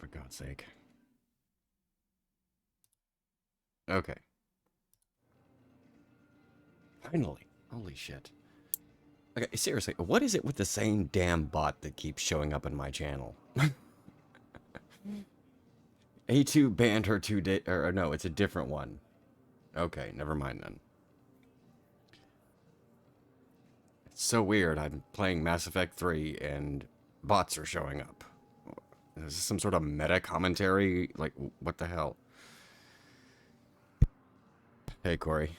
for God's sake. Okay. Finally. Holy shit. Okay, seriously, what is it with the same damn bot that keeps showing up in my channel? A2 banned her 2 days, or no, it's a different one. Okay, never mind then. It's so weird, I'm playing Mass Effect 3 and bots are showing up. Is this some sort of meta commentary? Like, what the hell? Hey, Corey.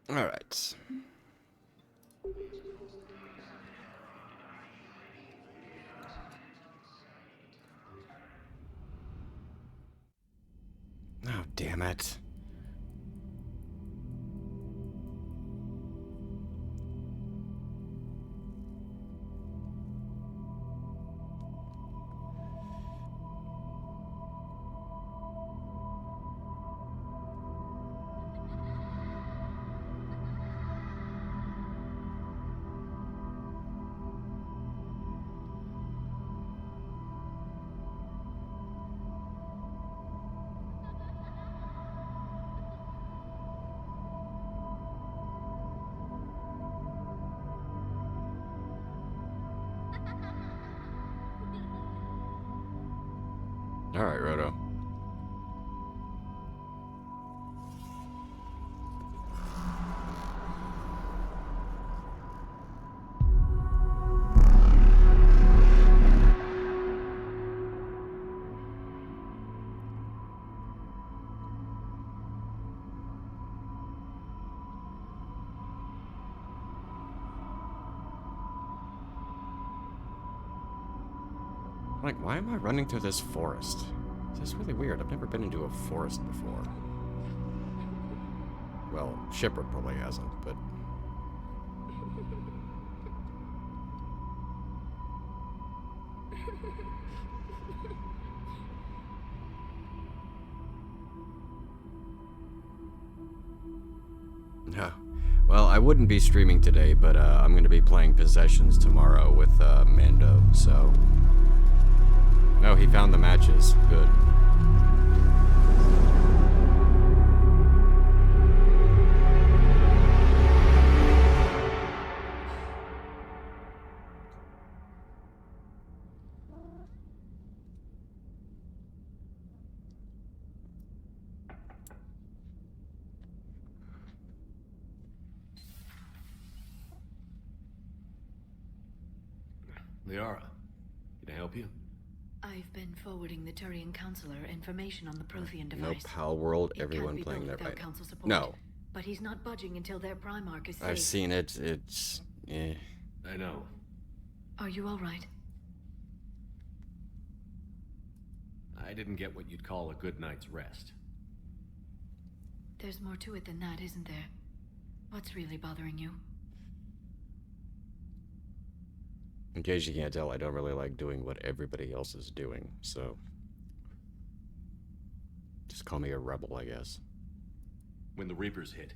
Alright. Oh, damn it. Alright, Roto. Like, why am I running through this forest? This is really weird. I've never been into a forest before. Well, Shepard probably hasn't, but... Yeah. Well, I wouldn't be streaming today, but I'm going to be playing Possessions tomorrow with Mando, so... No, he found the matches. Good. Liara, can I help you? I've been forwarding the Turian counselor information on the Prothean No device. Pal World, It everyone can't be playing built their without fight. council support. No. But he's not budging until their Primarch is safe. I've seen it. It's... eh. I know. Are you alright? I didn't get what you'd call a good night's rest. There's more to it than that, isn't there? What's really bothering you? In case you can't tell, I don't really like doing what everybody else is doing, so... Just call me a rebel, I guess. When the Reapers hit,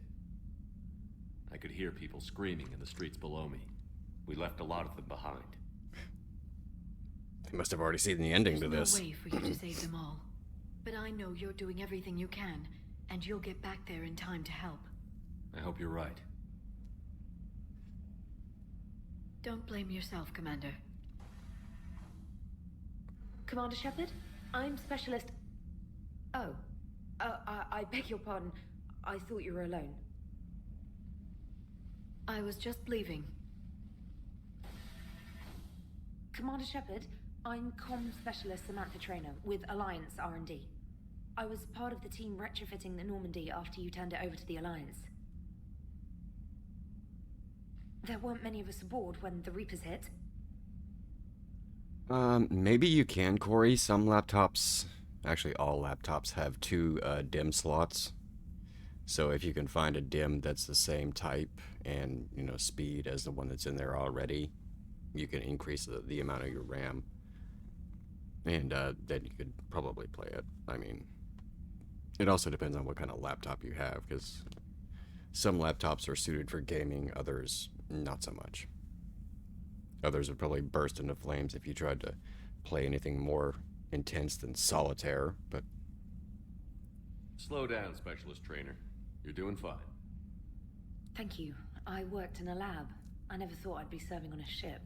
I could hear people screaming in the streets below me. We left a lot of them behind. They must have already seen the ending to There's this. no way for you to save them all. But I know you're doing everything you can, and you'll get back there in time to help. I hope you're right. Don't blame yourself, Commander. Commander Shepard, I'm Specialist... Oh. I beg your pardon. I thought you were alone. I was just leaving. Commander Shepard, I'm Comm Specialist Samantha Traynor with Alliance R&D. I was part of the team retrofitting the Normandy after you turned it over to the Alliance. There weren't many of us aboard when the Reapers hit. Maybe you can, Corey. Some laptops, actually all laptops, have 2 DIMM slots. So if you can find a DIMM that's the same type and, you know, speed as the one that's in there already, you can increase the amount of your RAM. And then you could probably play it. I mean, it also depends on what kind of laptop you have, because Some laptops are suited for gaming, others not so much. Others would probably burst into flames if you tried to play anything more intense than solitaire, but Slow down, Specialist Trainer. You're doing fine. Thank you. I worked in a lab. I never thought I'd be serving on a ship.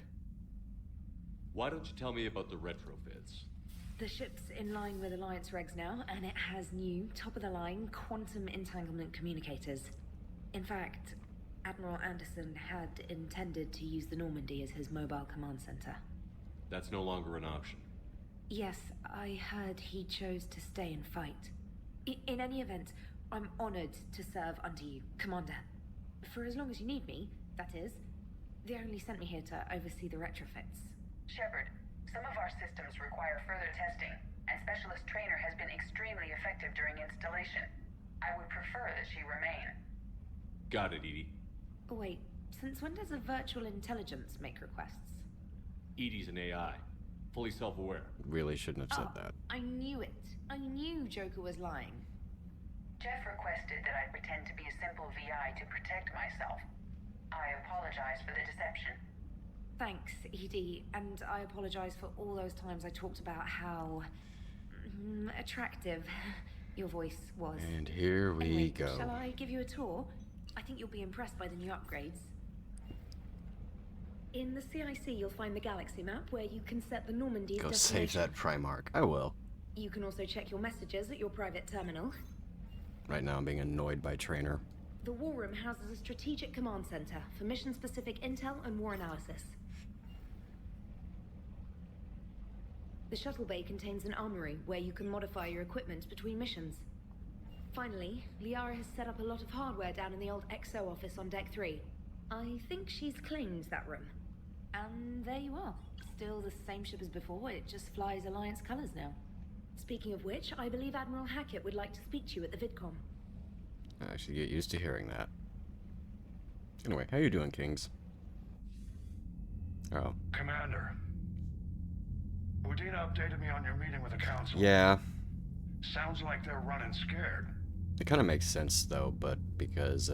Why don't you tell me about the retrofits? The ship's in line with Alliance regs now, and it has new, top-of-the-line quantum entanglement communicators. In fact, Admiral Anderson had intended to use the Normandy as his mobile command center. That's no longer an option. Yes, I heard he chose to stay and fight. In any event, I'm honored to serve under you, Commander. For as long as you need me, that is. They only sent me here to oversee the retrofits. Shepard, some of our systems require further testing, and Specialist Trainer has been extremely effective during installation. I would prefer that she remain. Got it, Edie. Wait, since when does a virtual intelligence make requests? Edie's an AI. Fully self-aware. really shouldn't have said that. I knew it. I knew Joker was lying. Jeff requested that I pretend to be a simple VI to protect myself. I apologize for the deception. Thanks, Edie, and I apologize for all those times I talked about how attractive your voice was. And here we Anyway, go. shall I give you a tour? I think you'll be impressed by the new upgrades. In the CIC, you'll find the galaxy map where you can set the Normandy Go destination. save that Primarch. I will. You can also check your messages at your private terminal. Right now I'm being annoyed by Trainer. The War Room houses a strategic command center for mission-specific intel and war analysis. The shuttle bay contains an armory where you can modify your equipment between missions. Finally, Liara has set up a lot of hardware down in the old XO office on Deck 3. I think she's claimed that room. And there you are. Still the same ship as before, it just flies Alliance colors now. Speaking of which, I believe Admiral Hackett would like to speak to you at the VidCon. I should get used to hearing that. Anyway, how you doing, Kings? Oh. Commander, Udina updated me on your meeting with the Council. Yeah. Sounds like they're running scared. It kind of makes sense, though, but because,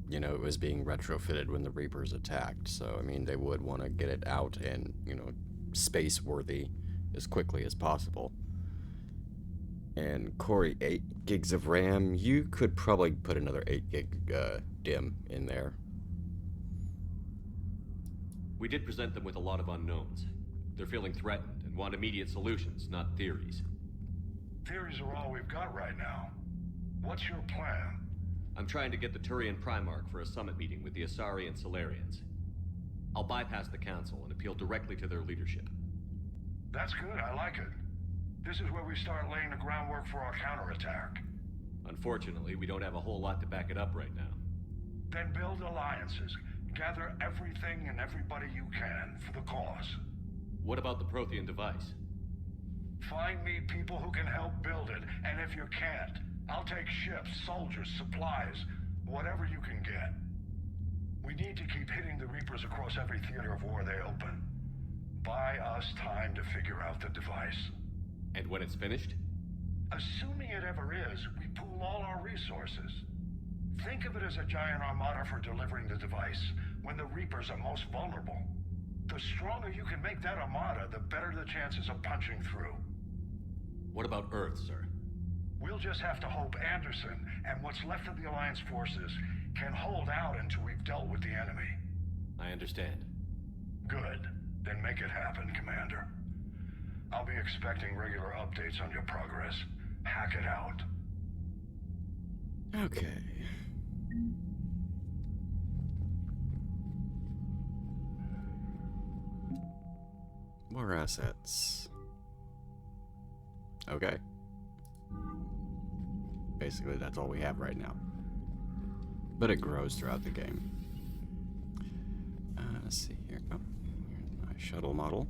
you know, it was being retrofitted when the Reapers attacked, so, I mean, they would want to get it out and, you know, space-worthy as quickly as possible. And Corey, 8 gigs of RAM, you could probably put another 8 gig DIM in there. We did present them with a lot of unknowns. They're feeling threatened and want immediate solutions, not theories. Theories are all we've got right now. What's your plan? I'm trying to get the Turian Primarch for a summit meeting with the Asari and Solarians. I'll bypass the Council and appeal directly to their leadership. That's good, I like it. This is where we start laying the groundwork for our counterattack. Unfortunately, we don't have a whole lot to back it up right now. Then build alliances. Gather everything and everybody you can for the cause. What about the Prothean device? Find me people who can help build it, and if you can't, I'll take ships, soldiers, supplies, whatever you can get. We need to keep hitting the Reapers across every theater of war they open. Buy us time to figure out the device. And when it's finished? Assuming it ever is, we pool all our resources. Think of it as a giant armada for delivering the device when the Reapers are most vulnerable. The stronger you can make that armada, the better the chances of punching through. What about Earth, sir? We'll just have to hope Anderson and what's left of the Alliance forces can hold out until we've dealt with the enemy. I understand. Good. Then make it happen, Commander. I'll be expecting regular updates on your progress. Hack it out. Okay. More assets. Okay. Basically, that's all we have right now. But it grows throughout the game. Let's see here. Oh, here's my shuttle model.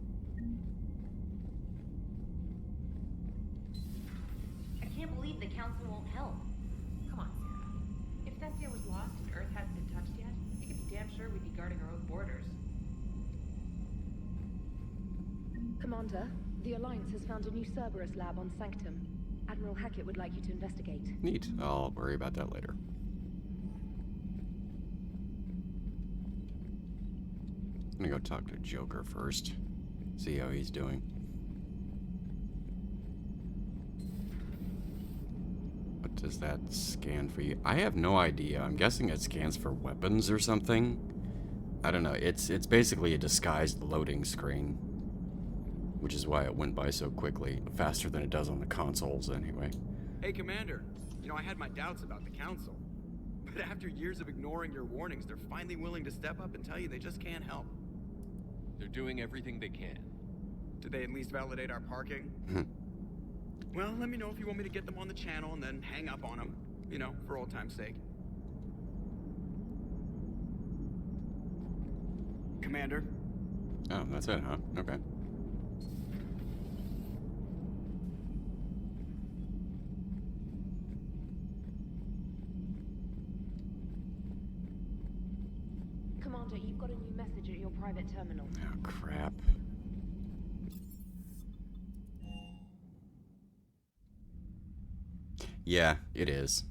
I can't believe the Council won't help. Come on, Sarah. If Thessia was lost and Earth hadn't been touched yet, you could be damn sure we'd be guarding our own borders. Commander, the Alliance has found a new Cerberus lab on Sanctum. Admiral Hackett would like you to investigate. Neat. I'll worry about that later. I'm gonna go talk to Joker first. See how he's doing. What does that scan for you? I have no idea. I'm guessing it scans for weapons or something. I don't know. It's basically a disguised loading screen. Which is why it went by so quickly. Faster than it does on the consoles, anyway. Hey, Commander. You know, I had my doubts about the Council. But after years of ignoring your warnings, they're finally willing to step up and tell you they just can't help. They're doing everything they can. Did they at least validate our parking? Well, let me know if you want me to get them on the channel and then hang up on them. You know, for old time's sake. Commander? Oh, that's it, huh? Okay. Commander, you've got a new message at your private terminal. Oh, crap. Yeah, it is.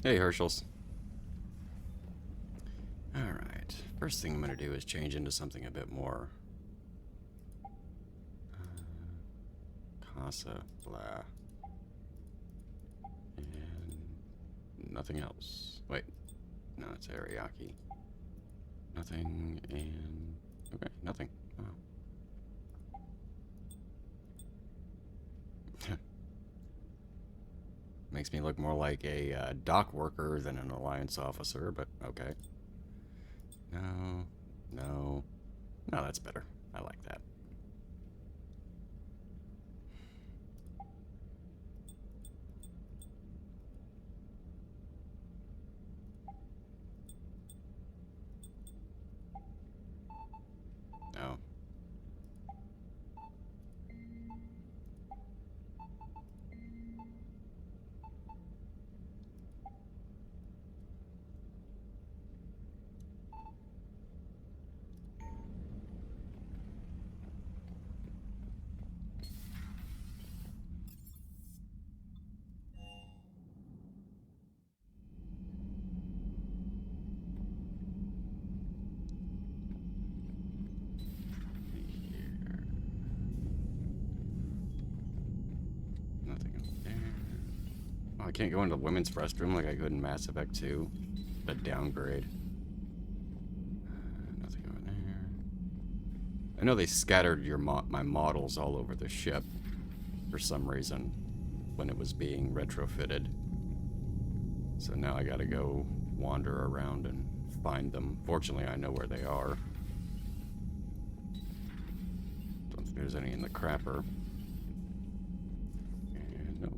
Hey, Herschels. Alright. First thing I'm going to do is change into something a bit more... Casa, blah. And... nothing else. Wait. No, it's Ariake. Nothing, and... okay, nothing. Oh. Makes me look more like a dock worker than an Alliance officer, but okay. No, no. No, that's better. I like that. No. I can't go into the women's restroom like I could in Mass Effect 2. A downgrade. Nothing over there. I know they scattered my models all over the ship for some reason when it was being retrofitted. So now I gotta go wander around and find them. Fortunately, I know where they are. Don't think there's any in the crapper. And no.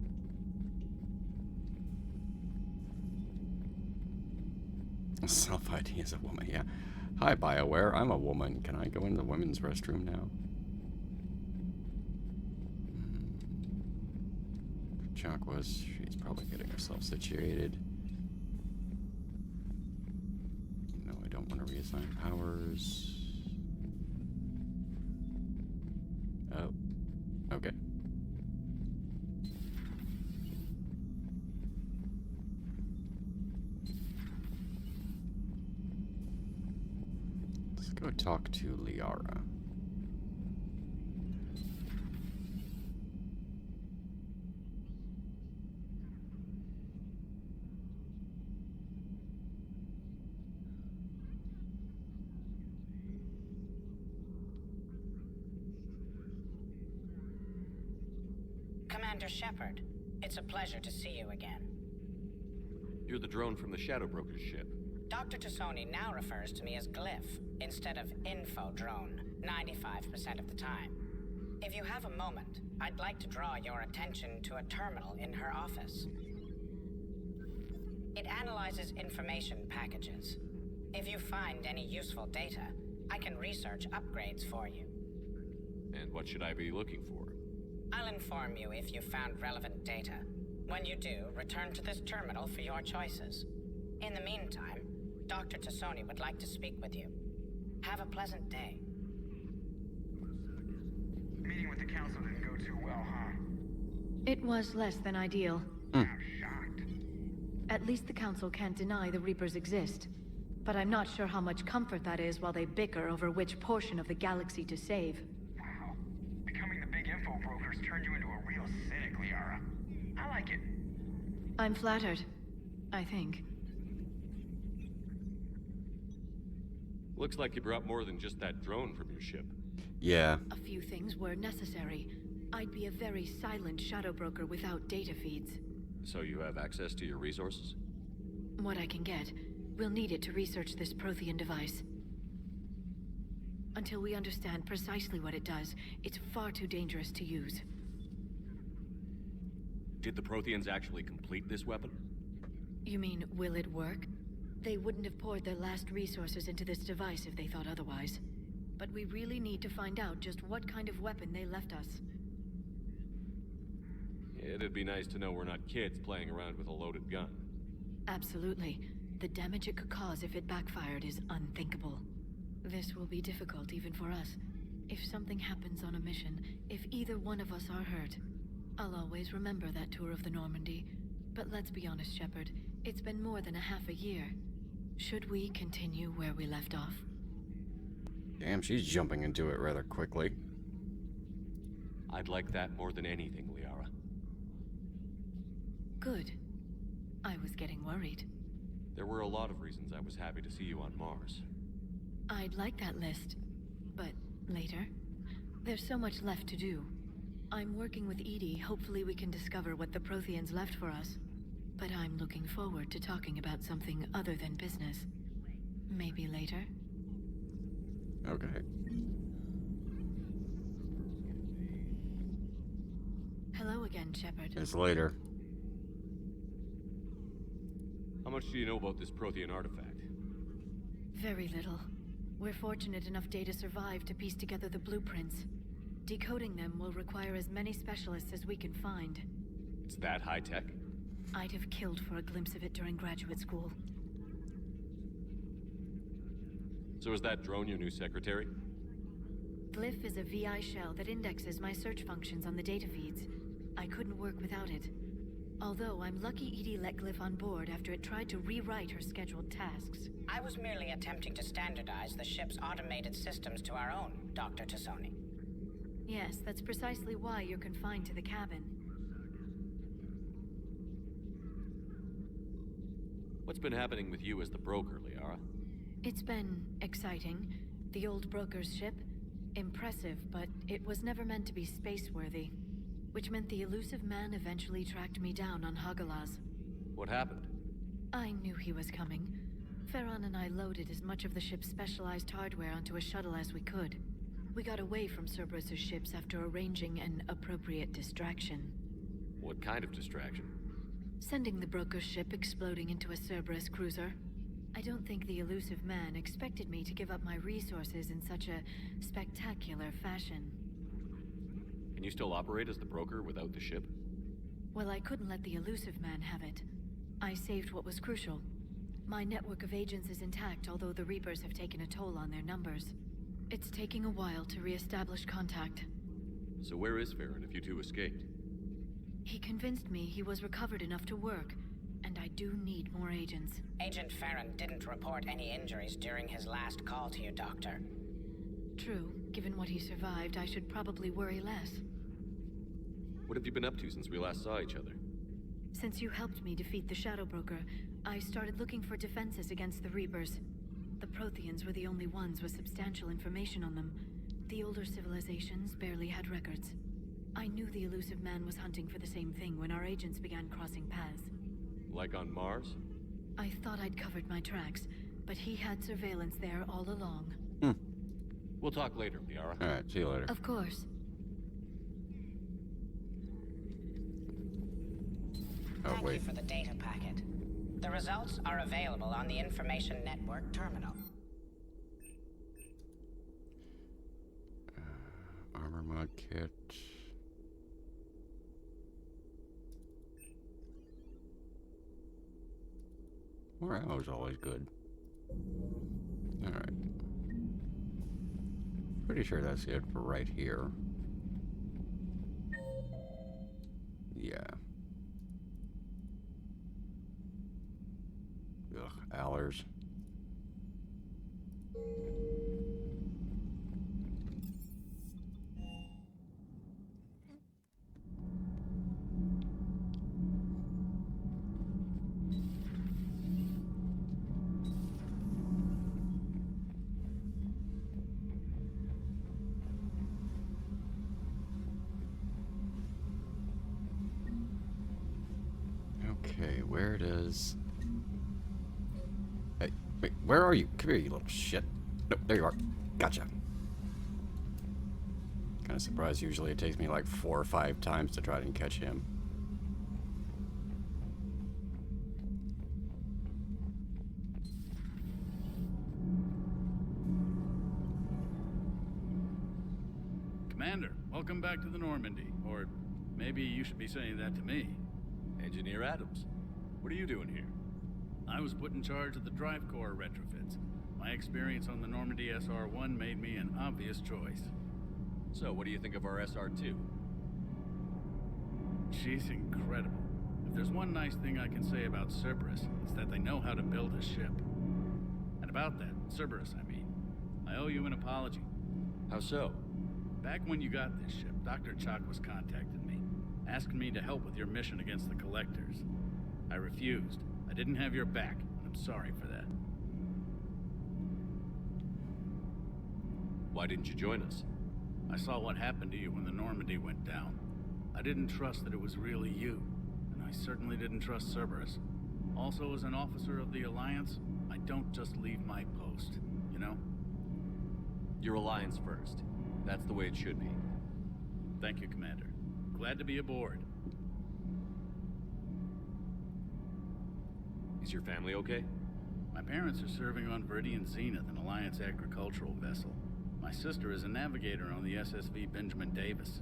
Self-ID as a woman, yeah. Hi, BioWare. I'm a woman. Can I go in the women's restroom now? Chakwas. She's probably getting herself situated. No, I don't want to reassign powers. Oh. Okay. Go talk to Liara. Commander Shepard, it's a pleasure to see you again. You're the drone from the Shadow Broker's ship. Dr. Tassoni now refers to me as Glyph instead of Info Drone 95% of the time. If you have a moment, I'd like to draw your attention to a terminal in her office. It analyzes information packages. If you find any useful data, I can research upgrades for you. And what should I be looking for? I'll inform you if you found relevant data. When you do, return to this terminal for your choices. In the meantime, Dr. Tassoni would like to speak with you. Have a pleasant day. Meeting with the council didn't go too well, huh? It was less than ideal. I'm shocked. At least the Council can't deny the Reapers exist. But I'm not sure how much comfort that is while they bicker over which portion of the galaxy to save. Wow. Becoming the big info broker's turned you into a real cynic, Liara. I like it. I'm flattered, I think. Looks like you brought more than just that drone from your ship. Yeah. A few things were necessary. I'd be a very silent shadow broker without data feeds. So you have access to your resources? What I can get. We'll need it to research this Prothean device. Until we understand precisely what it does, it's far too dangerous to use. Did the Protheans actually complete this weapon? You mean, will it work? They wouldn't have poured their last resources into this device if they thought otherwise. But we really need to find out just what kind of weapon they left us. It'd be nice to know we're not kids playing around with a loaded gun. Absolutely. The damage it could cause if it backfired is unthinkable. This will be difficult even for us. If something happens on a mission, if either one of us are hurt, I'll always remember that tour of the Normandy. But let's be honest, Shepard. It's been more than a half a year. Should we continue where we left off? Damn, she's jumping into it rather quickly. I'd like that more than anything, Liara. Good. I was getting worried. There were a lot of reasons I was happy to see you on Mars. I'd like that list, but later. There's so much left to do. I'm working with Edie. Hopefully we can discover what the Protheans left for us. But I'm looking forward to talking about something other than business. Maybe later? Okay. Hello again, Shepard. It's later. How much do you know about this Prothean artifact? Very little. We're fortunate enough data survived to piece together the blueprints. Decoding them will require as many specialists as we can find. It's that high-tech? I'd have killed for a glimpse of it during graduate school. So is that drone your new secretary? Glyph is a VI shell that indexes my search functions on the data feeds. I couldn't work without it. Although I'm lucky Edie let Glyph on board after it tried to rewrite her scheduled tasks. I was merely attempting to standardize the ship's automated systems to our own, Dr. Tassoni. Yes, that's precisely why you're confined to the cabin. What's been happening with you as the broker, Liara? It's been exciting. The old broker's ship? Impressive, but it was never meant to be space-worthy. Which meant the elusive man eventually tracked me down on Hagalaz. What happened? I knew he was coming. Farron and I loaded as much of the ship's specialized hardware onto a shuttle as we could. We got away from Cerberus' ships after arranging an appropriate distraction. What kind of distraction? Sending the broker's ship exploding into a Cerberus cruiser. I don't think the elusive man expected me to give up my resources in such a spectacular fashion. Can you still operate as the broker without the ship? Well, I couldn't let the elusive man have it. I saved what was crucial. My network of agents is intact, although the Reapers have taken a toll on their numbers. It's taking a while to re-establish contact. So where is Farron if you two escaped? He convinced me he was recovered enough to work, and I do need more agents. Agent Farron didn't report any injuries during his last call to you, Doctor. True. Given what he survived, I should probably worry less. What have you been up to since we last saw each other? Since you helped me defeat the Shadow Broker, I started looking for defenses against the Reapers. The Protheans were the only ones with substantial information on them. The older civilizations barely had records. I knew the elusive man was hunting for the same thing when our agents began crossing paths. Like on Mars? I thought I'd covered my tracks, but he had surveillance there all along. We'll talk later, Liara. Alright, see you later. Of course. Oh, Thank wait. you for the data packet. The results are available on the Information Network terminal. Armor mod kit. More ammo is always good. Alright. Pretty sure that's it for right here. Yeah. Ugh, Allers. where does... Hey, wait, where are you? Come here, you little shit. No, there you are. Gotcha. Kind of surprised. Usually it takes me like 4 or 5 times to try and catch him. Commander, welcome back to the Normandy. Or maybe you should be saying that to me. Engineer Adams, what are you doing here? I was put in charge of the drive core retrofits. My experience on the Normandy SR-1 made me an obvious choice. So, what do you think of our SR-2? She's incredible. If there's one nice thing I can say about Cerberus, it's that they know how to build a ship. And about that, Cerberus, I mean, I owe you an apology. How so? Back when you got this ship, Dr. Chakwas contacted me, asking me to help with your mission against the Collectors. I refused. I didn't have your back, and I'm sorry for that. Why didn't you join us? I saw what happened to you when the Normandy went down. I didn't trust that it was really you, and I certainly didn't trust Cerberus. Also, as an officer of the Alliance, I don't just leave my post, you know? Your Alliance first. That's the way it should be. Thank you, Commander. Glad to be aboard. Is your family okay? My parents are serving on Vidorian Zenith, an Alliance agricultural vessel. My sister is a navigator on the SSV Benjamin Davis.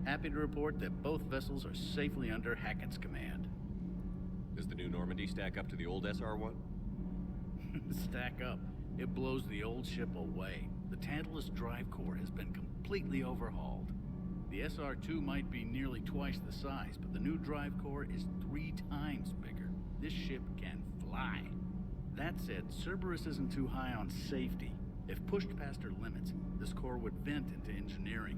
Happy to report that both vessels are safely under Hackett's command. Does the new Normandy stack up to the old SR-1? Stack up. It blows the old ship away. The Tantalus drive core has been completely overhauled. The SR-2 might be nearly twice the size, but the new drive core is 3 times bigger. This ship can fly. That said, Cerberus isn't too high on safety. If pushed past her limits, this core would vent into engineering.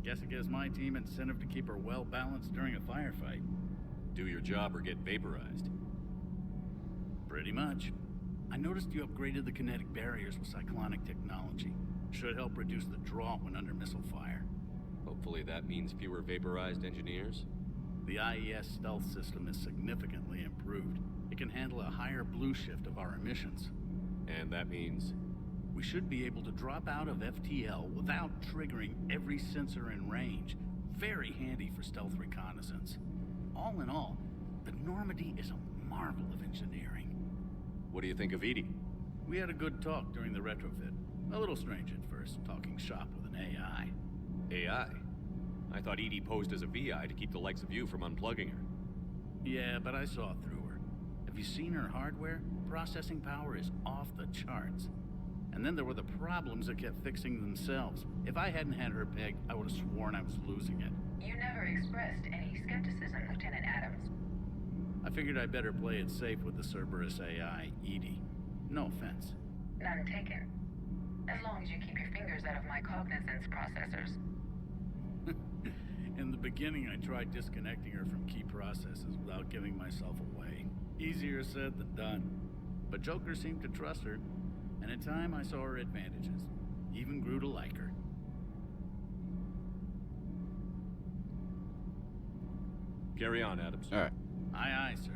Guess it gives my team incentive to keep her well balanced during a firefight. Do your job or get vaporized. Pretty much. I noticed you upgraded the kinetic barriers with cyclonic technology. Should help reduce the draw when under missile fire. Hopefully that means fewer vaporized engineers. The IES stealth system is significantly improved. It can handle a higher blue shift of our emissions. And that means... we should be able to drop out of FTL without triggering every sensor in range. Very handy for stealth reconnaissance. All in all, the Normandy is a marvel of engineering. What do you think of Edie? We had a good talk during the retrofit. A little strange at first, talking shop with an AI. AI? I thought Edie posed as a VI to keep the likes of you from unplugging her. Yeah, but I saw through her. Have you seen her hardware? Processing power is off the charts. And then there were the problems that kept fixing themselves. If I hadn't had her pegged, I would have sworn I was losing it. You never expressed any skepticism, Lieutenant Adams. I figured I'd better play it safe with the Cerberus AI, Edie. No offense. None taken. As long as you keep your fingers out of my cognizance processors. In the beginning, I tried disconnecting her from key processes without giving myself away. Easier said than done. But Joker seemed to trust her, and in time I saw her advantages. Even grew to like her. Carry on, Adams. All right. Aye, aye, sir.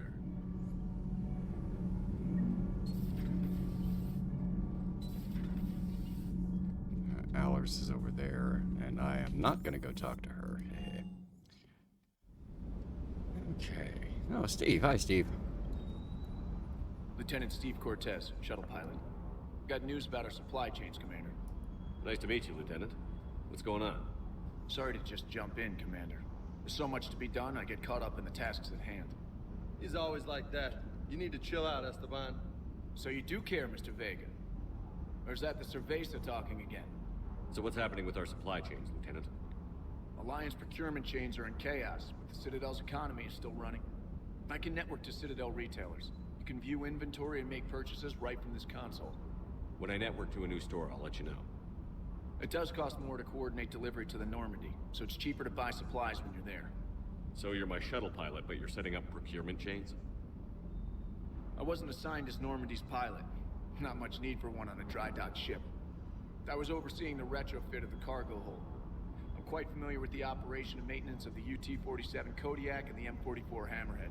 Alice is over there, and I am not going to go talk to her. Okay. Oh, Steve. Hi, Steve. Lieutenant Steve Cortez, shuttle pilot. Got news about our supply chains, Commander. Nice to meet you, Lieutenant. What's going on? Sorry to just jump in, Commander. There's so much to be done, I get caught up in the tasks at hand. He's always like that. You need to chill out, Esteban. So you do care, Mr. Vega? Or is that the Cerveza talking again? So what's happening with our supply chains, Lieutenant? Alliance procurement chains are in chaos, but the Citadel's economy is still running. I can network to Citadel retailers. You can view inventory and make purchases right from this console. When I network to a new store, I'll let you know. It does cost more to coordinate delivery to the Normandy, so it's cheaper to buy supplies when you're there. So you're my shuttle pilot, but you're setting up procurement chains? I wasn't assigned as Normandy's pilot. Not much need for one on a dry dock ship. I was overseeing the retrofit of the cargo hold. I'm quite familiar with the operation and maintenance of the UT-47 Kodiak and the M44 Hammerhead.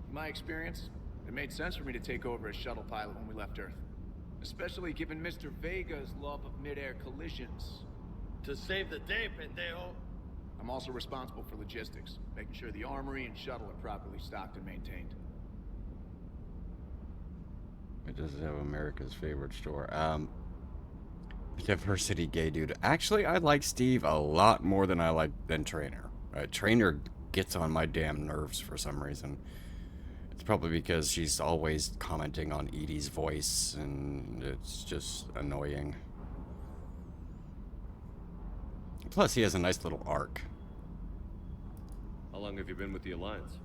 In my experience, it made sense for me to take over as shuttle pilot when we left Earth. Especially given Mr. Vega's love of mid-air collisions. To save the day, pendejo. I'm also responsible for logistics, making sure the armory and shuttle are properly stocked and maintained. It doesn't have America's favorite store. Diversity gay dude. Actually, I like Steve a lot more than I like Trainer. Trainer gets on my damn nerves for some reason. It's probably because she's always commenting on Edie's voice, and it's just annoying. Plus, he has a nice little arc. How long have you been with the Alliance?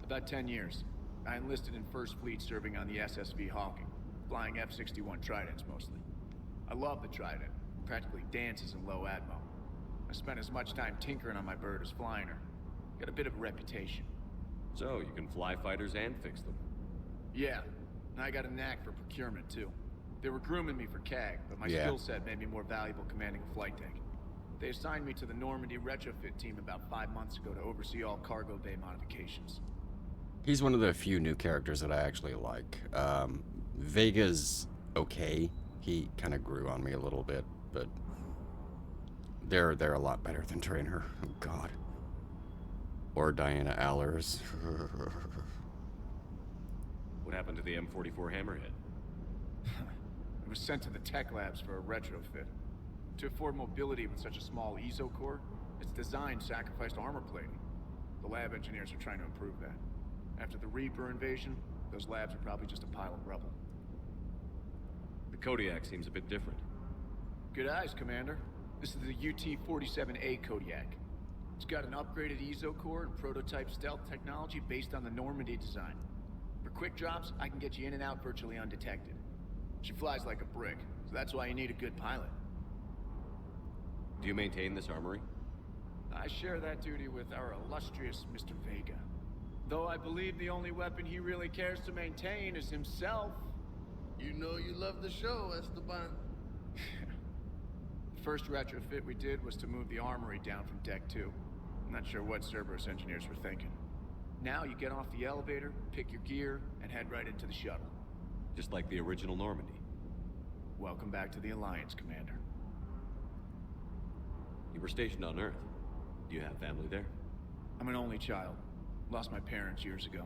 About 10 years. I enlisted in First Fleet serving on the SSV Hawking, flying F-61 Tridents mostly. I love the Trident. Practically dances in low atmo. I spent as much time tinkering on my bird as flying her. Got a bit of a reputation. So, you can fly fighters and fix them. Yeah, and I got a knack for procurement too. They were grooming me for CAG, but my skill set made me more valuable commanding a flight deck. They assigned me to the Normandy retrofit team about 5 months ago to oversee all cargo bay modifications. He's one of the few new characters that I actually like. Vega's okay. He kind of grew on me a little bit, but they're a lot better than Trainer. Oh God. Or Diana Allers. What happened to the M44 Hammerhead? It was sent to the tech labs for a retrofit. To afford mobility with such a small ESO core, its design sacrificed armor plating. The lab engineers are trying to improve that. After the Reaper invasion, those labs are probably just a pile of rubble. The Kodiak seems a bit different. Good eyes, Commander. This is the UT-47A Kodiak. It's got an upgraded ESO core and prototype stealth technology based on the Normandy design. For quick drops, I can get you in and out virtually undetected. She flies like a brick, so that's why you need a good pilot. Do you maintain this armory? I share that duty with our illustrious Mr. Vega. Though I believe the only weapon he really cares to maintain is himself. You know you love the show, Esteban. The first retrofit we did was to move the armory down from Deck 2. I'm not sure what Cerberus engineers were thinking. Now you get off the elevator, pick your gear, and head right into the shuttle. Just like the original Normandy. Welcome back to the Alliance, Commander. You were stationed on Earth. Do you have family there? I'm an only child. Lost my parents years ago.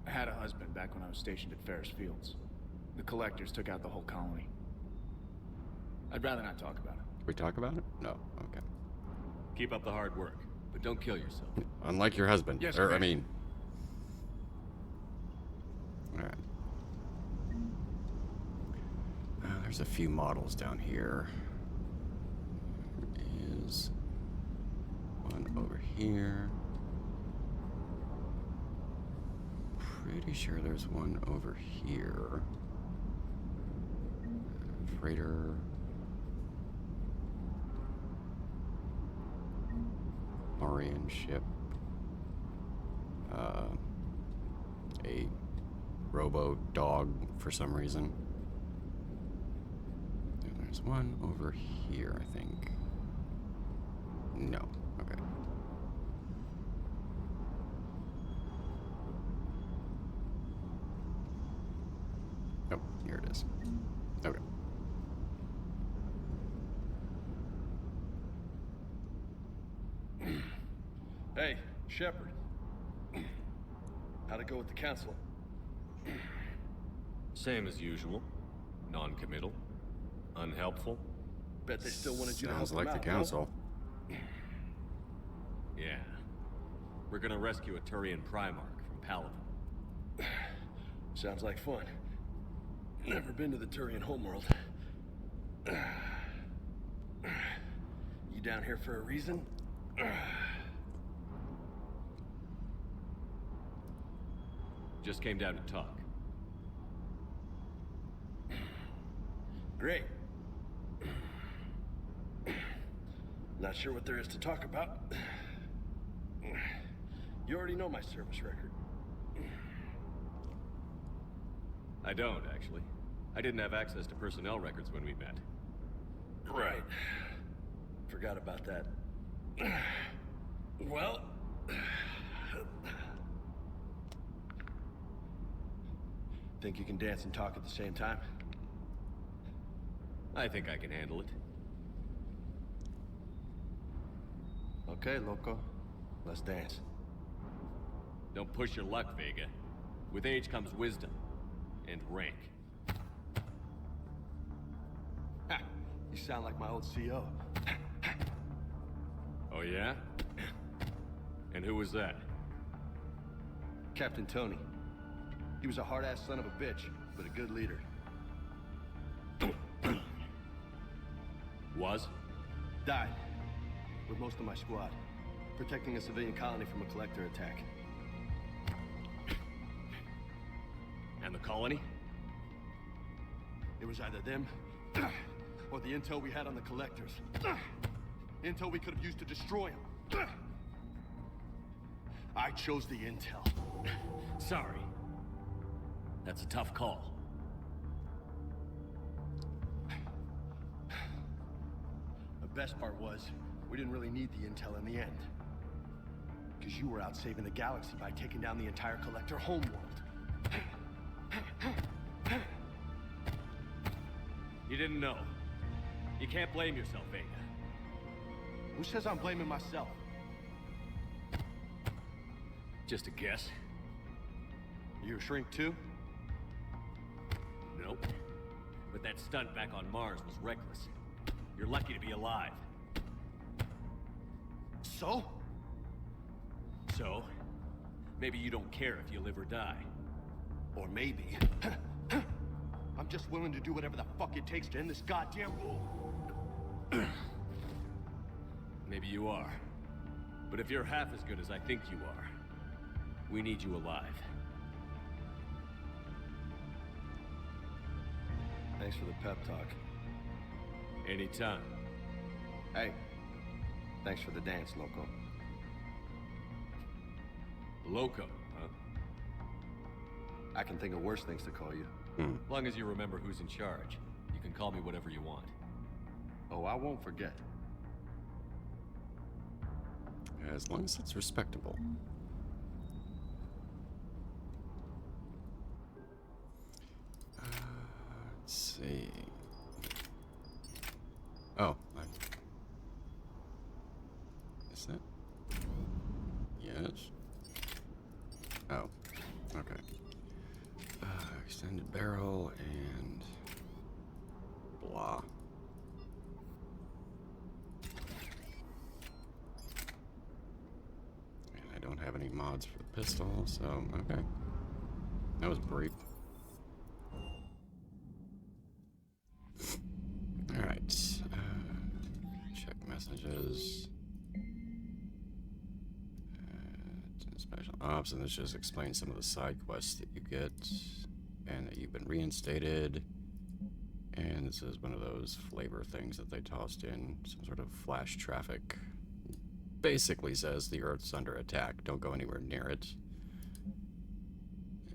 I had a husband back when I was stationed at Ferris Fields. The collectors took out the whole colony. I'd rather not talk about it. We talk about it? No. Okay. Keep up the hard work, but don't kill yourself. Unlike your husband. Yes, I mean... Alright. There's a few models down here. There is one over here. Pretty sure there's one over here. Freighter. Orion ship. A robo dog for some reason. And there's one over here, I think. No. Okay. Oh, here it is. Okay. Hey, Shepard. How'd it go with the council? Same as usual. Non-committal. Unhelpful. Bet they still wanted you to help Sounds like them the out, council. Yeah. We're gonna rescue a Turian Primarch from Palaven. Sounds like fun. Never been to the Turian homeworld. You down here for a reason? Just came down to talk. Great. Not sure what there is to talk about. You already know my service record. I don't, actually. I didn't have access to personnel records when we met. Right. Forgot about that. Think you can dance and talk at the same time? I think I can handle it. Okay, loco. Let's dance. Don't push your luck, Vega. With age comes wisdom. And rank. Ha! You sound like my old CO. Oh yeah? And who was that? Captain Tony. He was a hard-ass son of a bitch, but a good leader. Was? Died. With most of my squad. Protecting a civilian colony from a collector attack. And the colony? It was either them, or the intel we had on the collectors. Intel we could have used to destroy them. I chose the intel. Sorry. That's a tough call. The best part was, we didn't really need the intel in the end. Because you were out saving the galaxy by taking down the entire collector homeworld. You didn't know. You can't blame yourself, Vega. Who says I'm blaming myself? Just a guess. You a shrink too? Nope. But that stunt back on Mars was reckless. You're lucky to be alive. So? So, maybe you don't care if you live or die. Or maybe... I'm just willing to do whatever the fuck it takes to end this goddamn war. Maybe you are. But if you're half as good as I think you are, we need you alive. Thanks for the pep talk. Anytime. Hey, thanks for the dance, loco. Loco, huh? I can think of worse things to call you. As long as you remember who's in charge, you can call me whatever you want. Oh, I won't forget. As long as it's respectable. Let's see. Oh, is that? Yes. Oh, okay. Extended barrel and blah. And I don't have any mods for the pistol, so okay. That was brief. Alright. Check messages. Special ops, and this just explains some of the side quests that you get. And that you've been reinstated. And this is one of those flavor things that they tossed in. Some sort of flash traffic. Basically says the Earth's under attack. Don't go anywhere near it.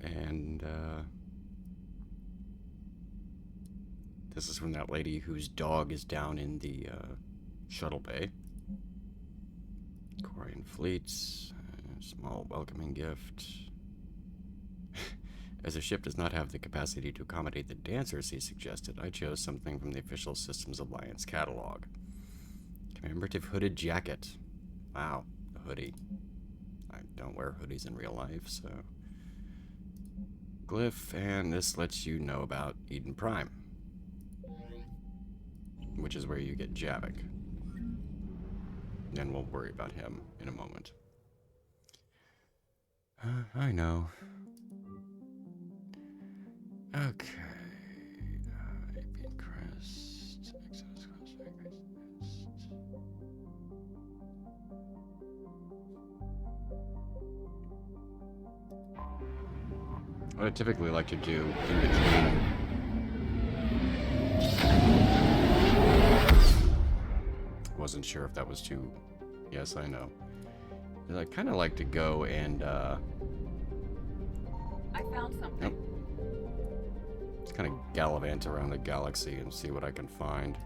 And, this is from that lady whose dog is down in the, shuttle bay. Quarian fleets. Small welcoming gift. As the ship does not have the capacity to accommodate the dancers he suggested, I chose something from the official Systems Alliance catalog. Commemorative hooded jacket. Wow, a hoodie. I don't wear hoodies in real life, so... Glyph, and this lets you know about Eden Prime. Which is where you get Javik. Then we'll worry about him in a moment. I know. Okay. AP Crest. Exodus Crest. What I typically like to do in between. Wasn't sure if that was too. Yes, I know. I kind of like to go and, I found something. Just kind of gallivant around the galaxy and see what I can find.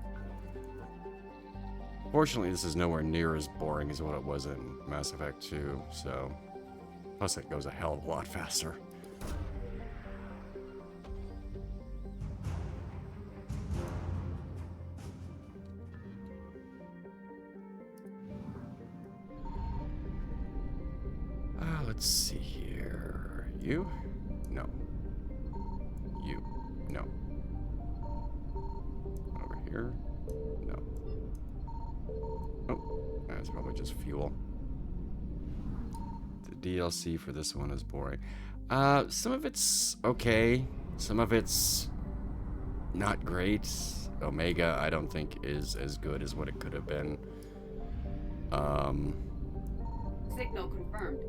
Fortunately, this is nowhere near as boring as what it was in Mass Effect 2, so... Plus, it goes a hell of a lot faster. Let's see here. You? No. You? No. Over here? No. Oh, that's probably just fuel. The DLC for this one is boring. Some of it's okay. Some of it's not great. Omega, I don't think is as good as what it could have been. Signal confirmed.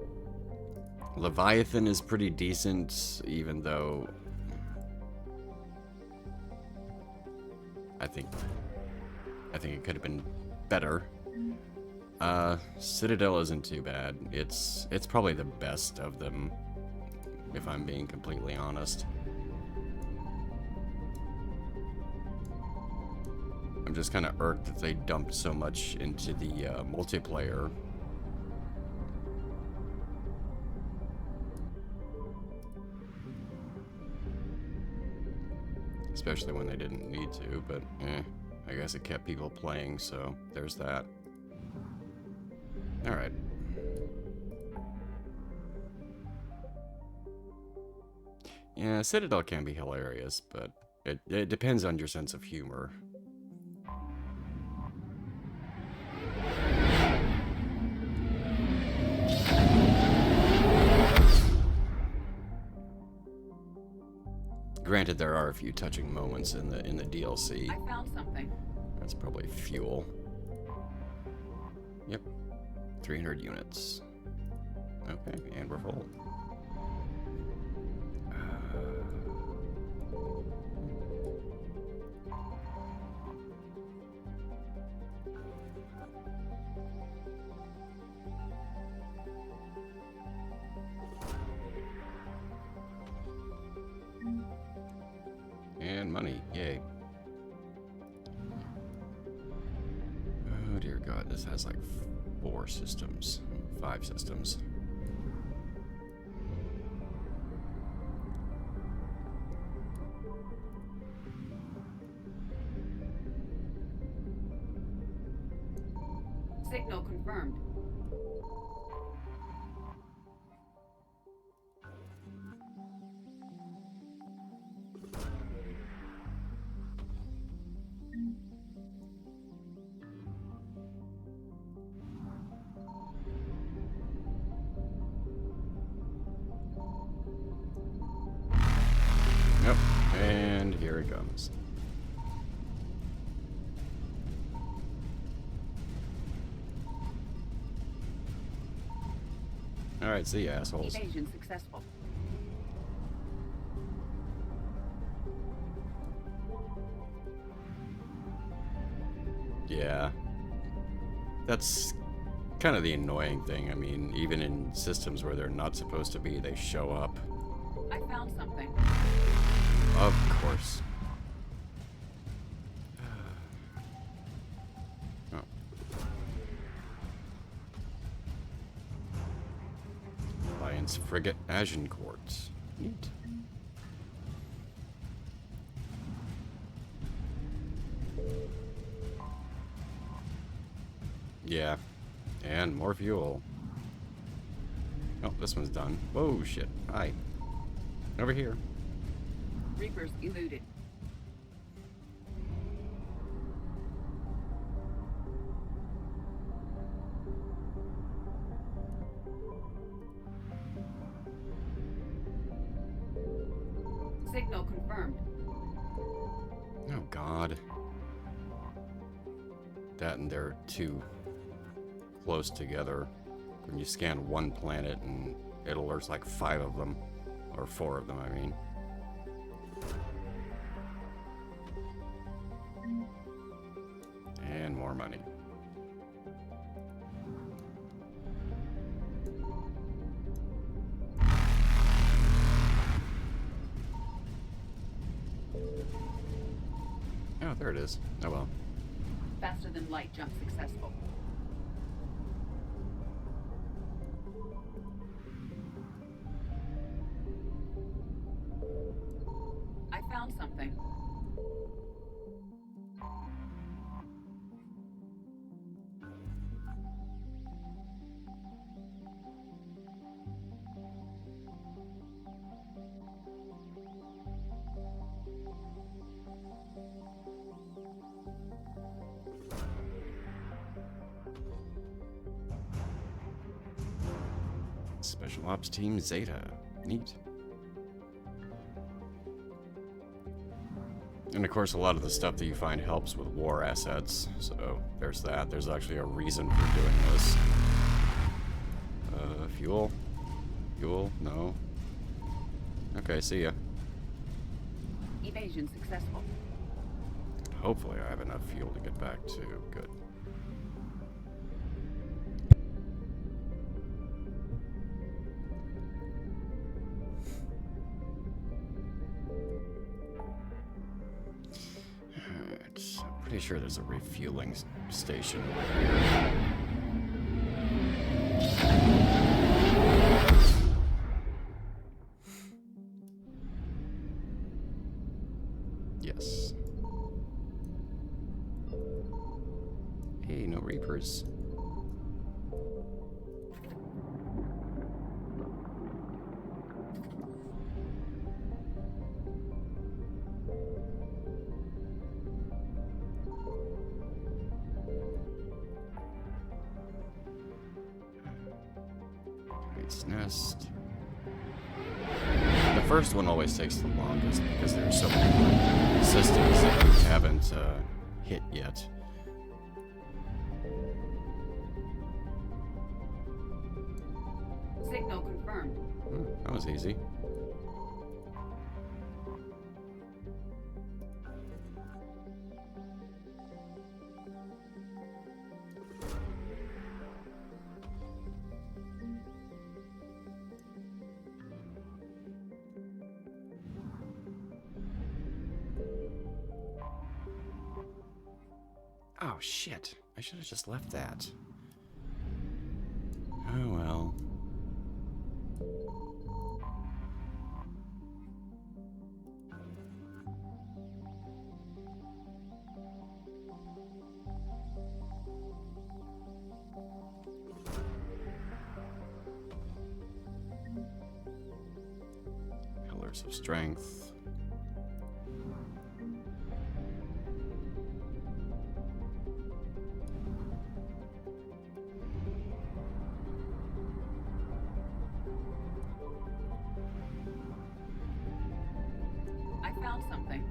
Leviathan is pretty decent, even though I think it could have been better. Citadel isn't too bad. It's probably the best of them, if I'm being completely honest. I'm just kind of irked that they dumped so much into the multiplayer. Especially when they didn't need to, but I guess it kept people playing, so there's that. Alright. Yeah, Citadel can be hilarious, but it depends on your sense of humor. Granted, there are a few touching moments in the DLC. I found something. That's probably fuel. Yep. 300 units. Okay, and we're full. And money, yay. Oh dear God, this has like 4 systems, 5 systems. Signal confirmed. Yep, and here it comes. Alright, see ya, assholes. Evasion successful. Yeah. That's kind of the annoying thing. I mean, even in systems where they're not supposed to be, they show up. I found something. Of course. Oh. Alliance frigate Agincourt. Neat. Yeah. And more fuel. Oh, this one's done. Whoa, shit. Hi. Over here. Reapers eluded. Signal confirmed. Oh, God. That and they're too close together. When you scan one planet and it alerts like 5 of them. Or 4 of them, I mean. And more money. Oh, there it is. Oh well. Faster than light jump successful. I found something. Special Ops Team Zeta. Neat. And of course, a lot of the stuff that you find helps with war assets. So there's that. There's actually a reason for doing this. Fuel? Fuel? No. Okay, see ya. Evasion successful. Hopefully I have enough fuel to get back to. Good. Alright, I'm pretty sure there's a refueling station over here. Yes. Hey, no Reapers. Knight's Nest. The first one always takes the longest because there are so many systems that we haven't hit yet. Signal confirmed. That was easy. Oh shit, I should have just left that. Oh well. Pillars of Strength. I found something.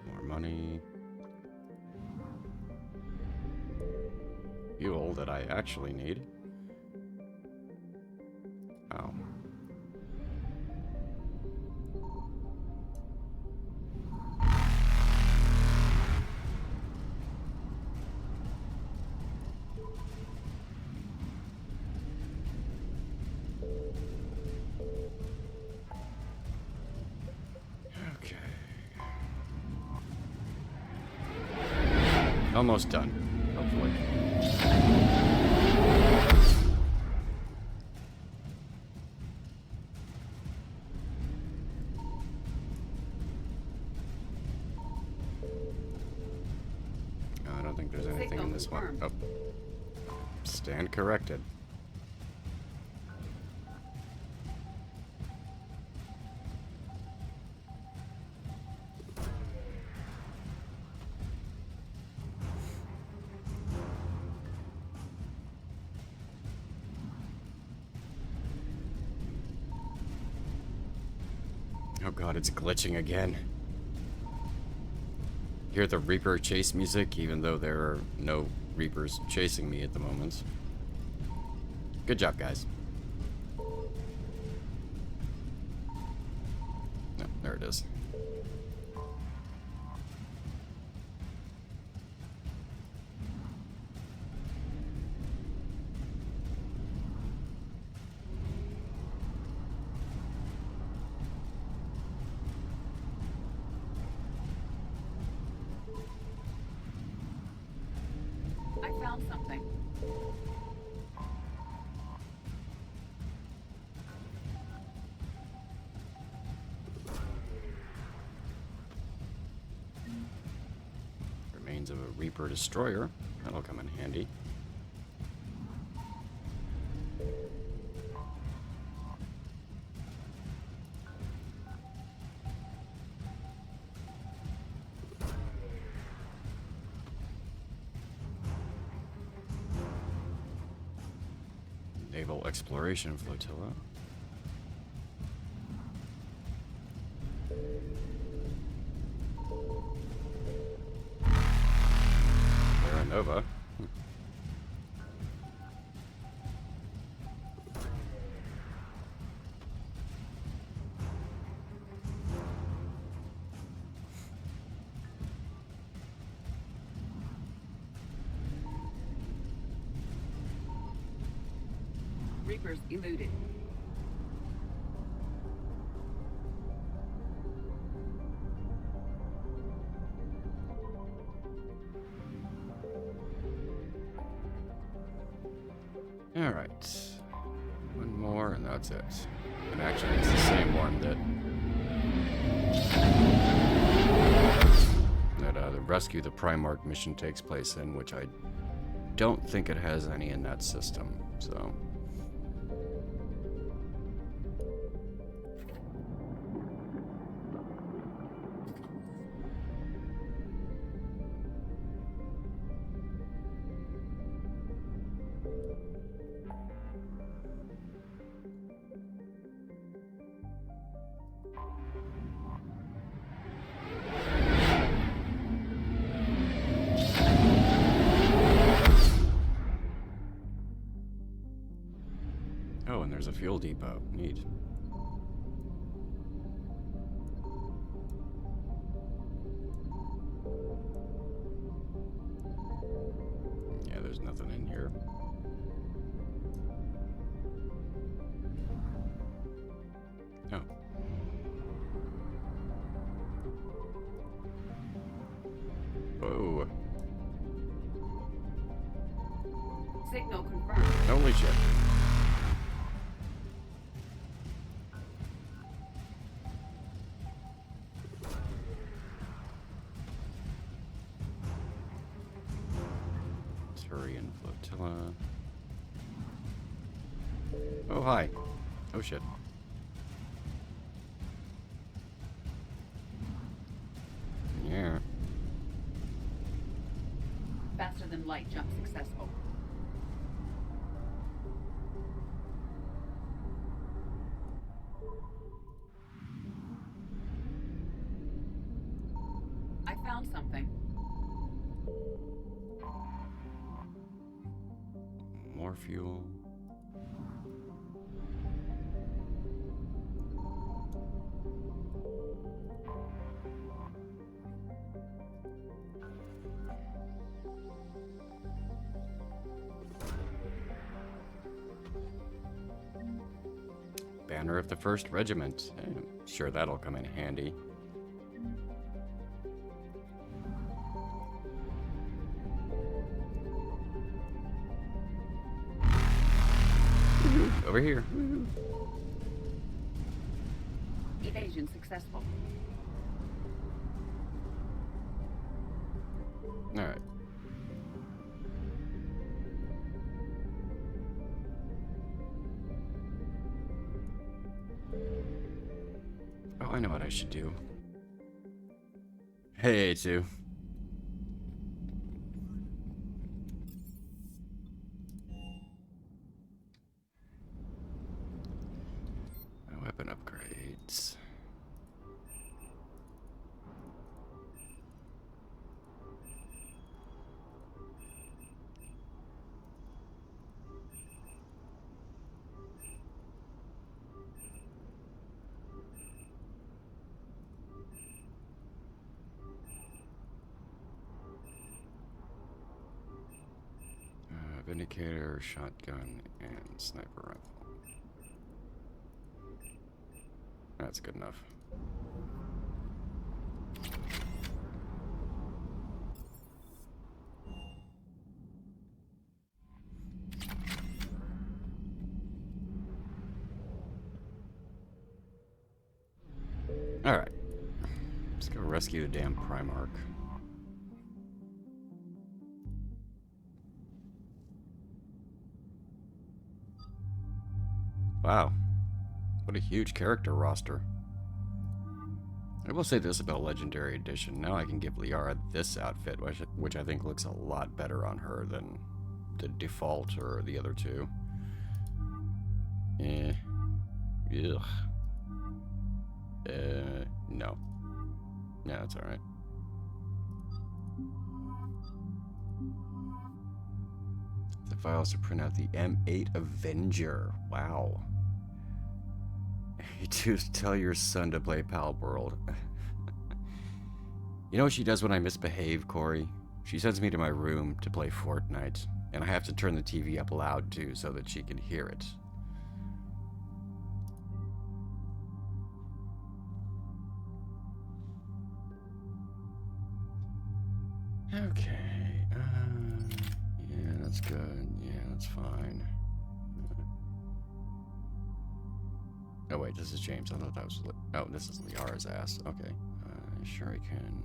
More money. Fuel that I actually need. Oh. Okay. Almost done, hopefully. I don't think there's anything in this one. Oh. Stand corrected. Oh god, it's glitching again. Hear the Reaper chase music, even though there are no Reapers chasing me at the moment. Good job, guys. No, there it is. I found something. Remains of a Reaper destroyer. That'll come in handy. Naval Exploration Flotilla. Terra Nova. Reapers eluded. Alright. One more and that's it. And actually it's the same one that the Rescue the Primarch mission takes place in, which I don't think it has any in that system, so... Oh, and there's a fuel depot. Neat. Yeah, there's nothing in here. Oh. Whoa. Signal confirmed. Holy shit. Turian flotilla. Oh, hi. Oh, shit. Yeah. Faster than light jump successful. I found something. More fuel. Banner of the 1st Regiment. I'm sure that'll come in handy. Over here. Evasion successful. Alright. Oh, I know what I should do. Hey, A2. Weapon upgrades. Vindicator, shotgun, and sniper rifle. That's good enough. Alright. Let's go rescue the damn Primarch. Wow. What a huge character roster. I will say this about Legendary Edition. Now I can give Liara this outfit, which I think looks a lot better on her than the default or the other two. Ugh. No. No, it's alright. The files to print out the M8 Avenger. Wow. You do tell your son to play Pal World. You know what she does when I misbehave, Corey? She sends me to my room to play Fortnite, and I have to turn the TV up loud too so that she can hear it. Okay, yeah, that's good. Yeah, that's fine. Oh wait, this is James. I thought that was... Oh, this is Liara's ass. Okay. Sure I can...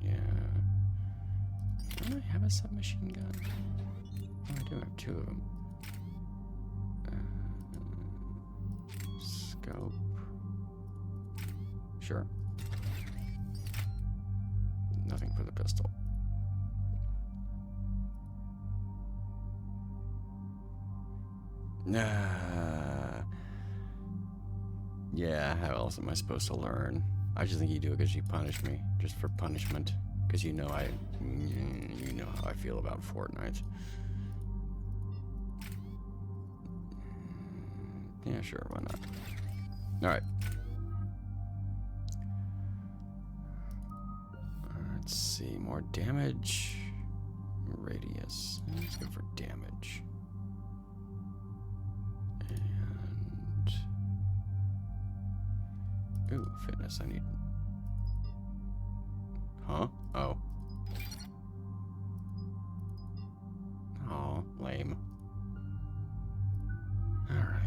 Yeah... Do I have a submachine gun? Oh, I do have 2 of them. Scope... Sure. Nothing for the pistol. Nah. Yeah, how else am I supposed to learn? I just think you do it because you punish me, just for punishment. Because you know you know how I feel about Fortnite. Yeah, sure, why not? All right. Let's see, more damage, radius. Let's go for damage. And ooh, fitness. I need. Huh? Oh. Oh, lame. All right.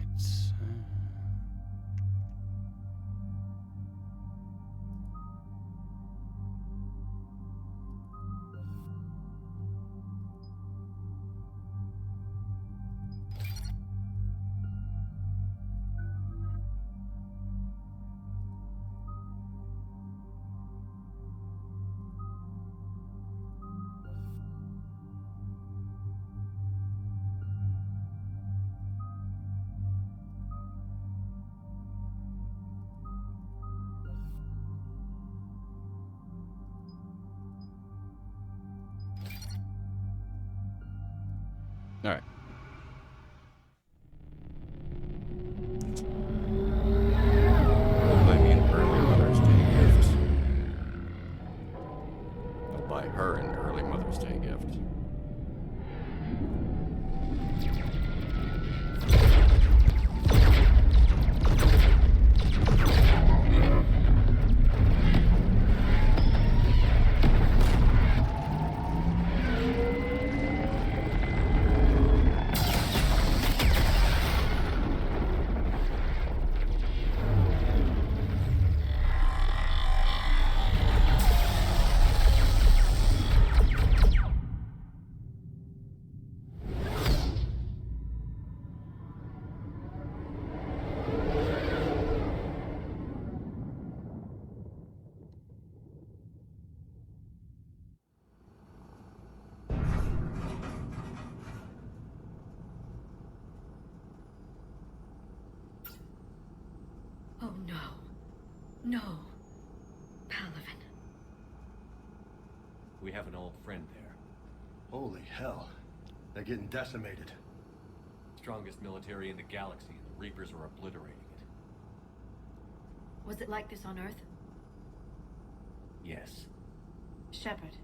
All right. Buy me an early Mother's Day gift. I'll buy her an early Mother's Day gift. Oh no. No. Palaven. We have an old friend there. Holy hell. They're getting decimated. Strongest military in the galaxy, and the Reapers are obliterating it. Was it like this on Earth? Yes. Shepard.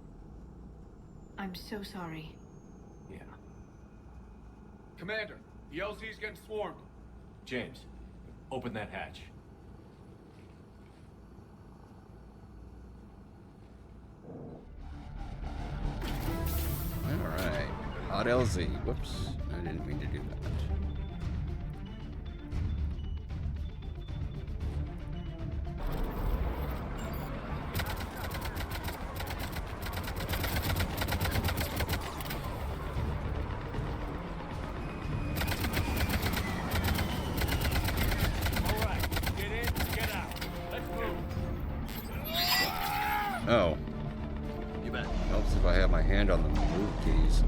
I'm so sorry. Yeah. Commander, the LZ's getting swarmed. James, open that hatch. Alright. Hot LZ. Whoops. I didn't mean to do that. Oh. You bet. Helps if I have my hand on the move keys.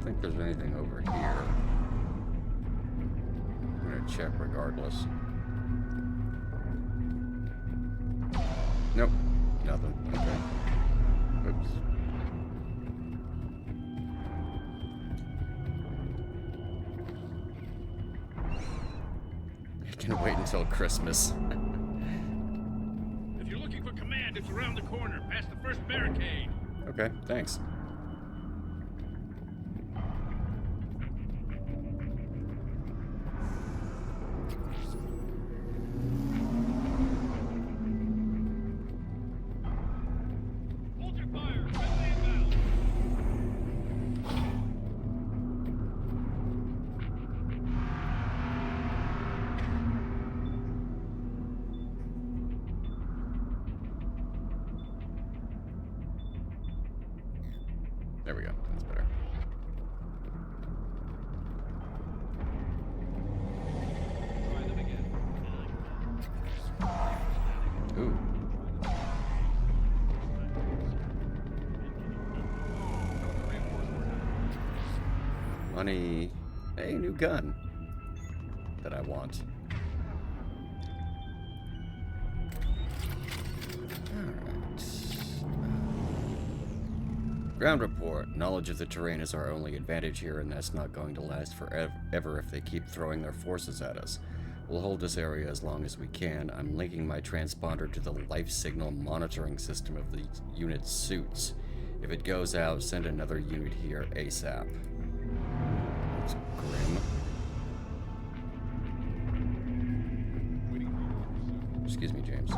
think there's anything over here. I'm gonna check regardless. Nope, nothing. Okay. Oops. I can wait until Christmas. If you're looking for command, it's around the corner, past the first barricade. Okay, thanks. Hold your fire. Friendly inbound. There we go. That's better. Try them again. Ooh. Money. Hey, new gun. That I want. Ground report. Knowledge of the terrain is our only advantage here, and that's not going to last forever if they keep throwing their forces at us. We'll hold this area as long as we can. I'm linking my transponder to the life signal monitoring system of the unit's suits. If it goes out, send another unit here ASAP. That's grim. Excuse me, James.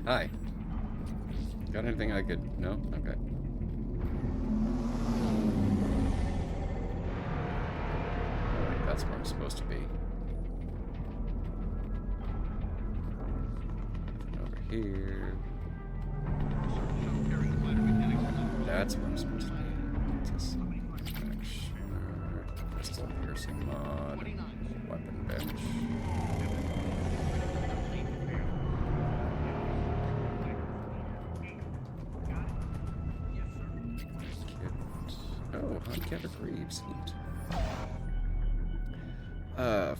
Hi. Got anything I could... No? Okay. Alright, that's where I'm supposed to be. Over here. That's where I'm supposed to be. Just make sure. Pistol piercing mod. Weapon bench. Oh, Hunter Greaves. Neat.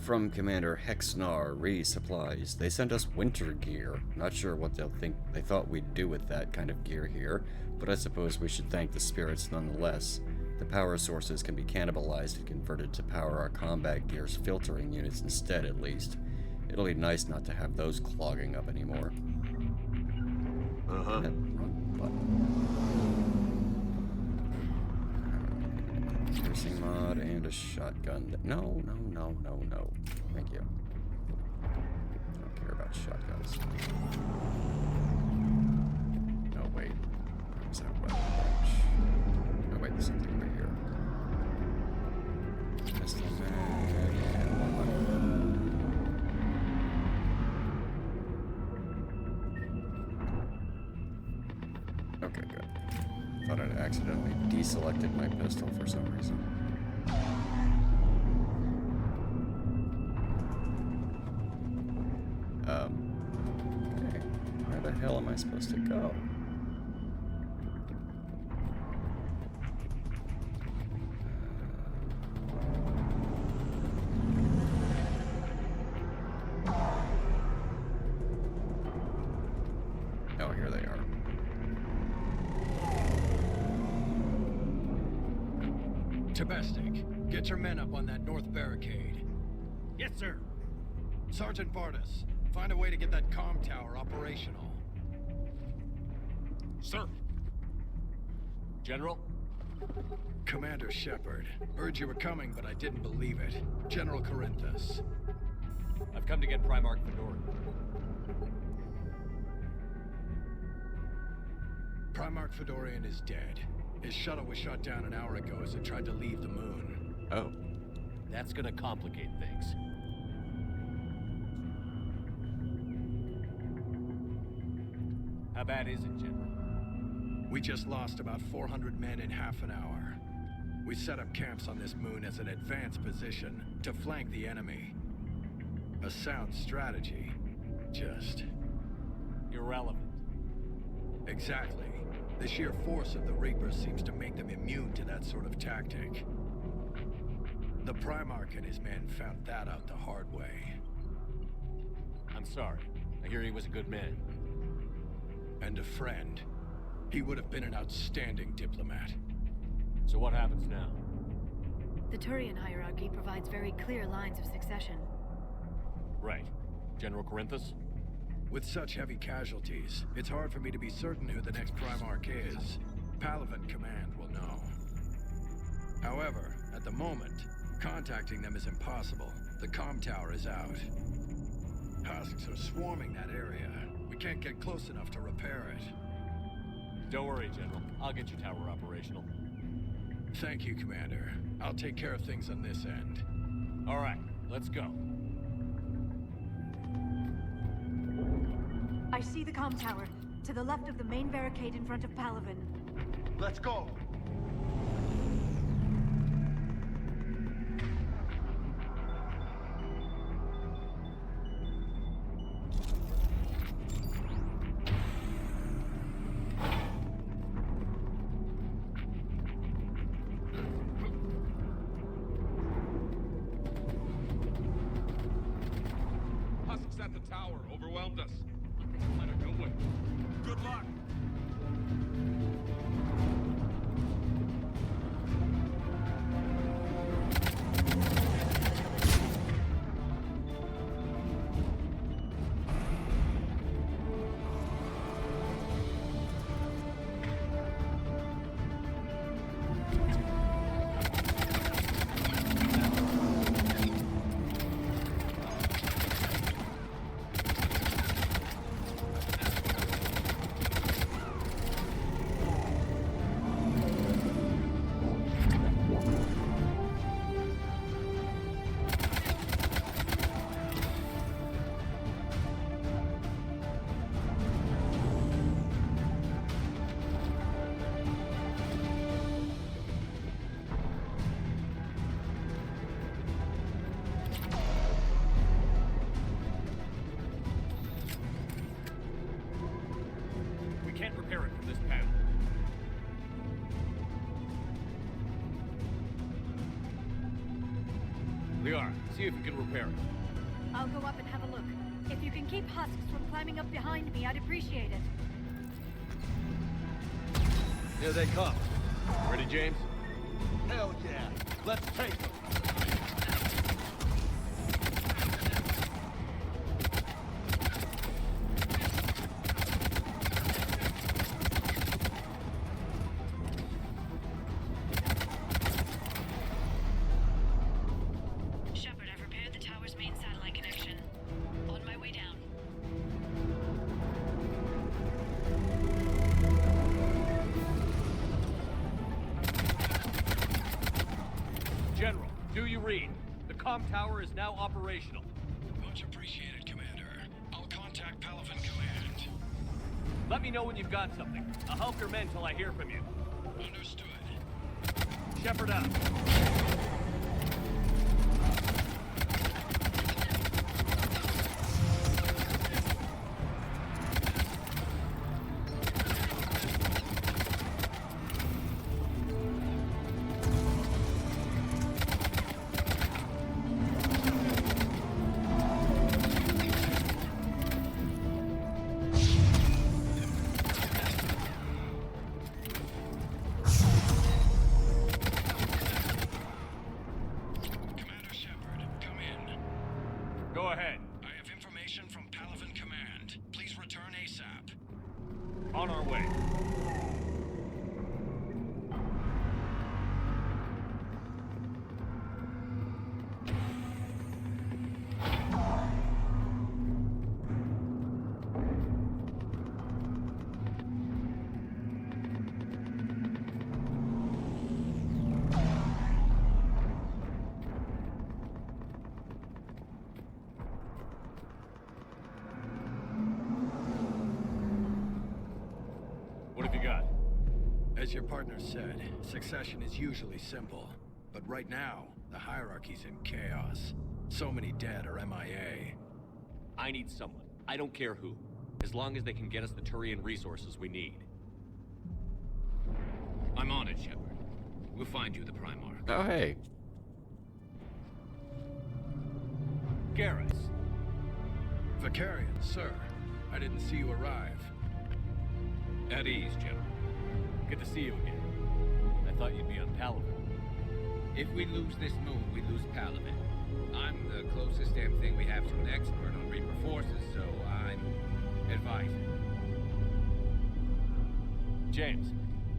From Commander Hexnar, Resupplies. They sent us winter gear. Not sure what they thought we'd do with that kind of gear here, but I suppose we should thank the spirits nonetheless. The power sources can be cannibalized and converted to power our combat gear's filtering units instead, at least. It'll be nice not to have those clogging up anymore. Uh-huh. Wrong button. Piercing mod and a shotgun. No. Thank you. I don't care about shotguns. No, wait. Where's that weapon bench? No, wait, there's something over here. Pistol mag and one button. Okay, good. Thought I'd accidentally deselected my pistol for some reason. Okay. Where the hell am I supposed to go? Oh, here they are. Tabestic, get your men up on that north barricade. Yes, sir. Sergeant Bartis, find a way to get that comm tower operational. Sir. General? Commander Shepard, heard you were coming, but I didn't believe it. General Corinthus. I've come to get Primarch Vidorian. Primarch Vidorian is dead. His shuttle was shot down an hour ago as it tried to leave the moon. Oh. That's gonna complicate things. How bad is it, General? We just lost about 400 men in half an hour. We set up camps on this moon as an advanced position to flank the enemy. A sound strategy. Just irrelevant. Exactly. The sheer force of the Reapers seems to make them immune to that sort of tactic. The Primarch and his men found that out the hard way. I'm sorry. I hear he was a good man. And a friend. He would have been an outstanding diplomat. So what happens now? The Turian hierarchy provides very clear lines of succession. Right. General Corinthus? With such heavy casualties, it's hard for me to be certain who the next Primarch is. Palaven Command will know. However, at the moment, contacting them is impossible. The comm tower is out. Husks are swarming that area. We can't get close enough to repair it. Don't worry, General. I'll get your tower operational. Thank you, Commander. I'll take care of things on this end. All right, let's go. I see the comm tower, to the left of the main barricade in front of Palaven. Let's go! Husks at the tower overwhelmed us. Let her go with. Good luck. Can't repair it from this panel. Liara, see if you can repair it. I'll go up and have a look. If you can keep Husks from climbing up behind me, I'd appreciate it. Here they come. Ready, James? Hell yeah! Let's take them! Shepard, I've repaired the tower's main satellite connection. On my way down. General, do you read? The comm tower is now operational. Much appreciated, Commander. I'll contact Palaven Command. Let me know when you've got something. I'll help your men till I hear from you. Understood. Shepard out. Go ahead. I have information from Palaven Command. Please return ASAP. On our way. What have you got? As your partner said, succession is usually simple. But right now, the hierarchy's in chaos. So many dead are MIA. I need someone I don't care who, as long as they can get us the Turian resources we need. I'm on it, Shepard. We'll find you the Primarch. Oh, hey. Garrus. Vicarian, sir. I didn't see you arrive. At ease, General. Good to see you again. I thought you'd be on Palaven. If we lose this moon, we lose Palaven. I'm the closest damn thing we have to an expert on Reaper forces, so I'm advising. James,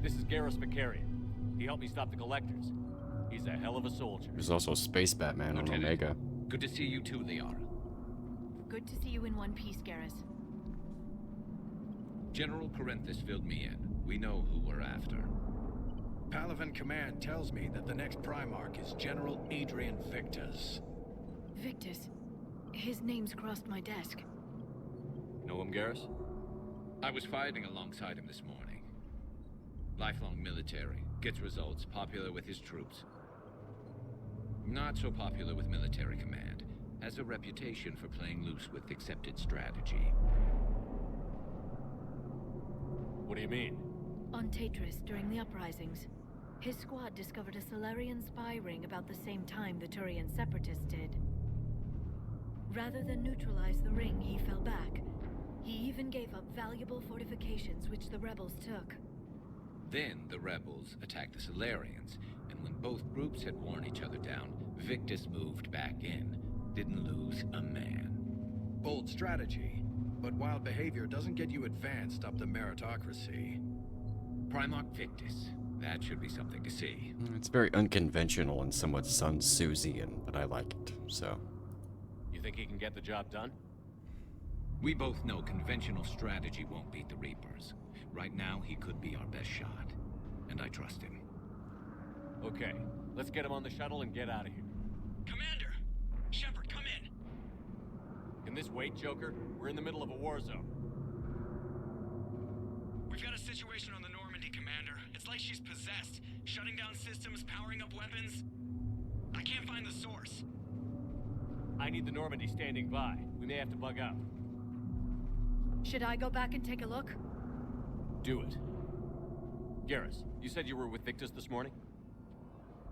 this is Garrus Vicarian. He helped me stop the Collectors. He's a hell of a soldier. There's also Space Batman on Omega. Good to see you too, Liara. Good to see you in one piece, Garrus. General Corinthus filled me in. We know who we're after. Palaven Command tells me that the next Primarch is General Adrian Victus. Victus? His name's crossed my desk. Know him, Garrus? I was fighting alongside him this morning. Lifelong military, gets results, popular with his troops. Not so popular with military command. Has a reputation for playing loose with accepted strategy. What do you mean? On Tatris, during the uprisings, his squad discovered a Solarian spy ring about the same time the Turian separatists did. Rather than neutralize the ring, he fell back. He even gave up valuable fortifications which the rebels took. Then the rebels attacked the Solarians, and when both groups had worn each other down, Victus moved back in. Didn't lose a man. Bold strategy, but wild behavior doesn't get you advanced up the meritocracy. Primarch Victus. That should be something to see. It's very unconventional and somewhat Sun Tzuian, but I like it, so. You think he can get the job done? We both know conventional strategy won't beat the Reapers. Right now, he could be our best shot. And I trust him. Okay, let's get him on the shuttle and get out of here. Commander! Shepard, come in! Can this wait, Joker? We're in the middle of a war zone. We've got a situation on the Normandy, Commander. It's like she's possessed. Shutting down systems, powering up weapons. I can't find the source. I need the Normandy standing by. We may have to bug out. Should I go back and take a look? Do it. Garrus, you said you were with Victus this morning?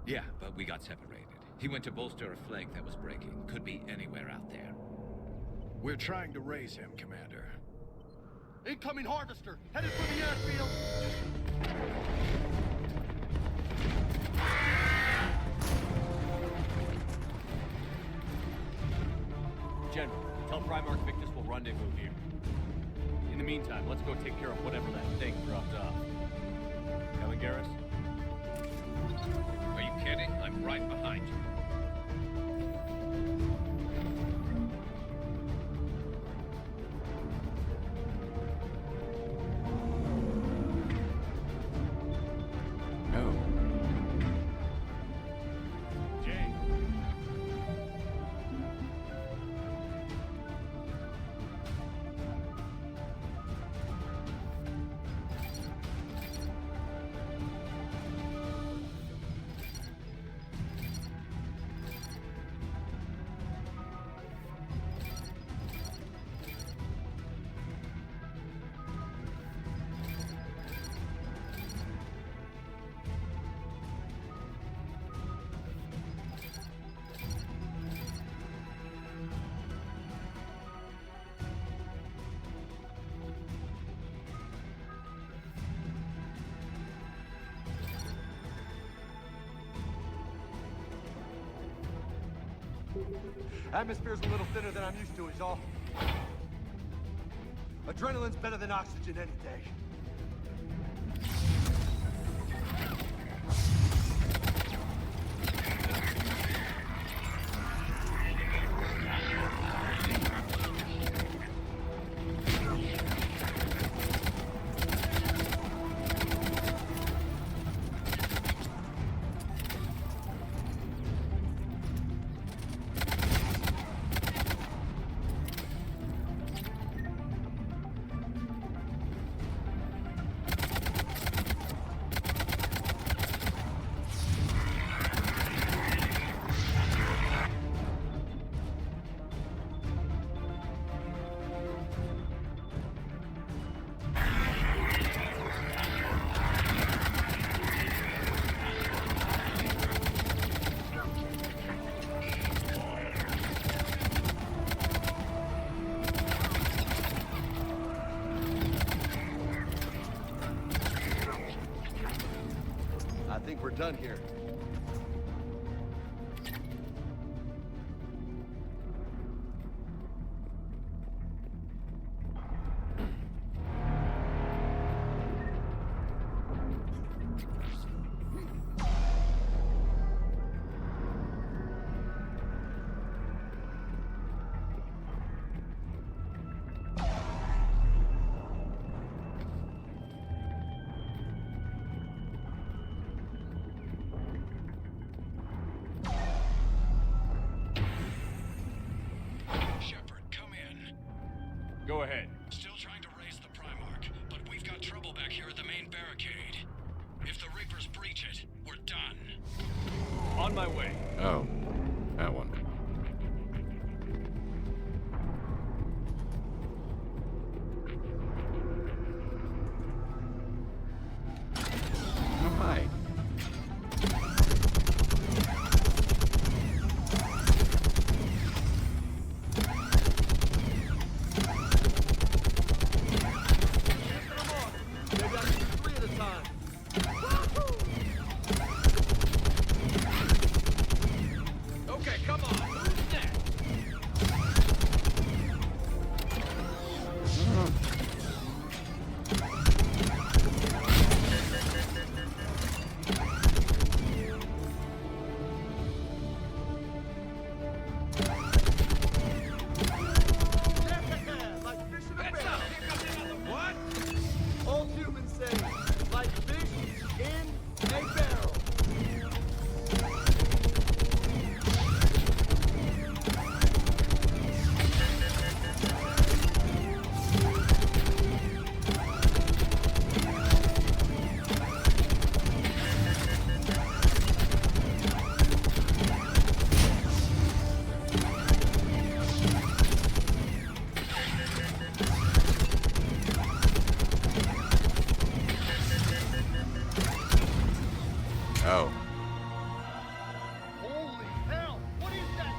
Yeah, but we got separated. He went to bolster a flank that was breaking. Could be anywhere out there. We're trying to raise him, Commander. Incoming harvester, headed for the airfield. General, tell Primarch Victus we'll rendezvous here. In the meantime, let's go take care of whatever that thing dropped off. Coming, Garrus? Are you kidding? I'm right behind you. Atmosphere's a little thinner than I'm used to, is all. Adrenaline's better than oxygen any day. done here. Go ahead. Still trying to raise the Primarch, but we've got trouble back here at the main barricade. If the Reapers breach it, we're done. On my way. Oh, that one. Oh, hi. Okay, come on. Who's next? Like fish in a barrel. What? Old humans say, like fish in a barrel. Oh. Holy hell! What is that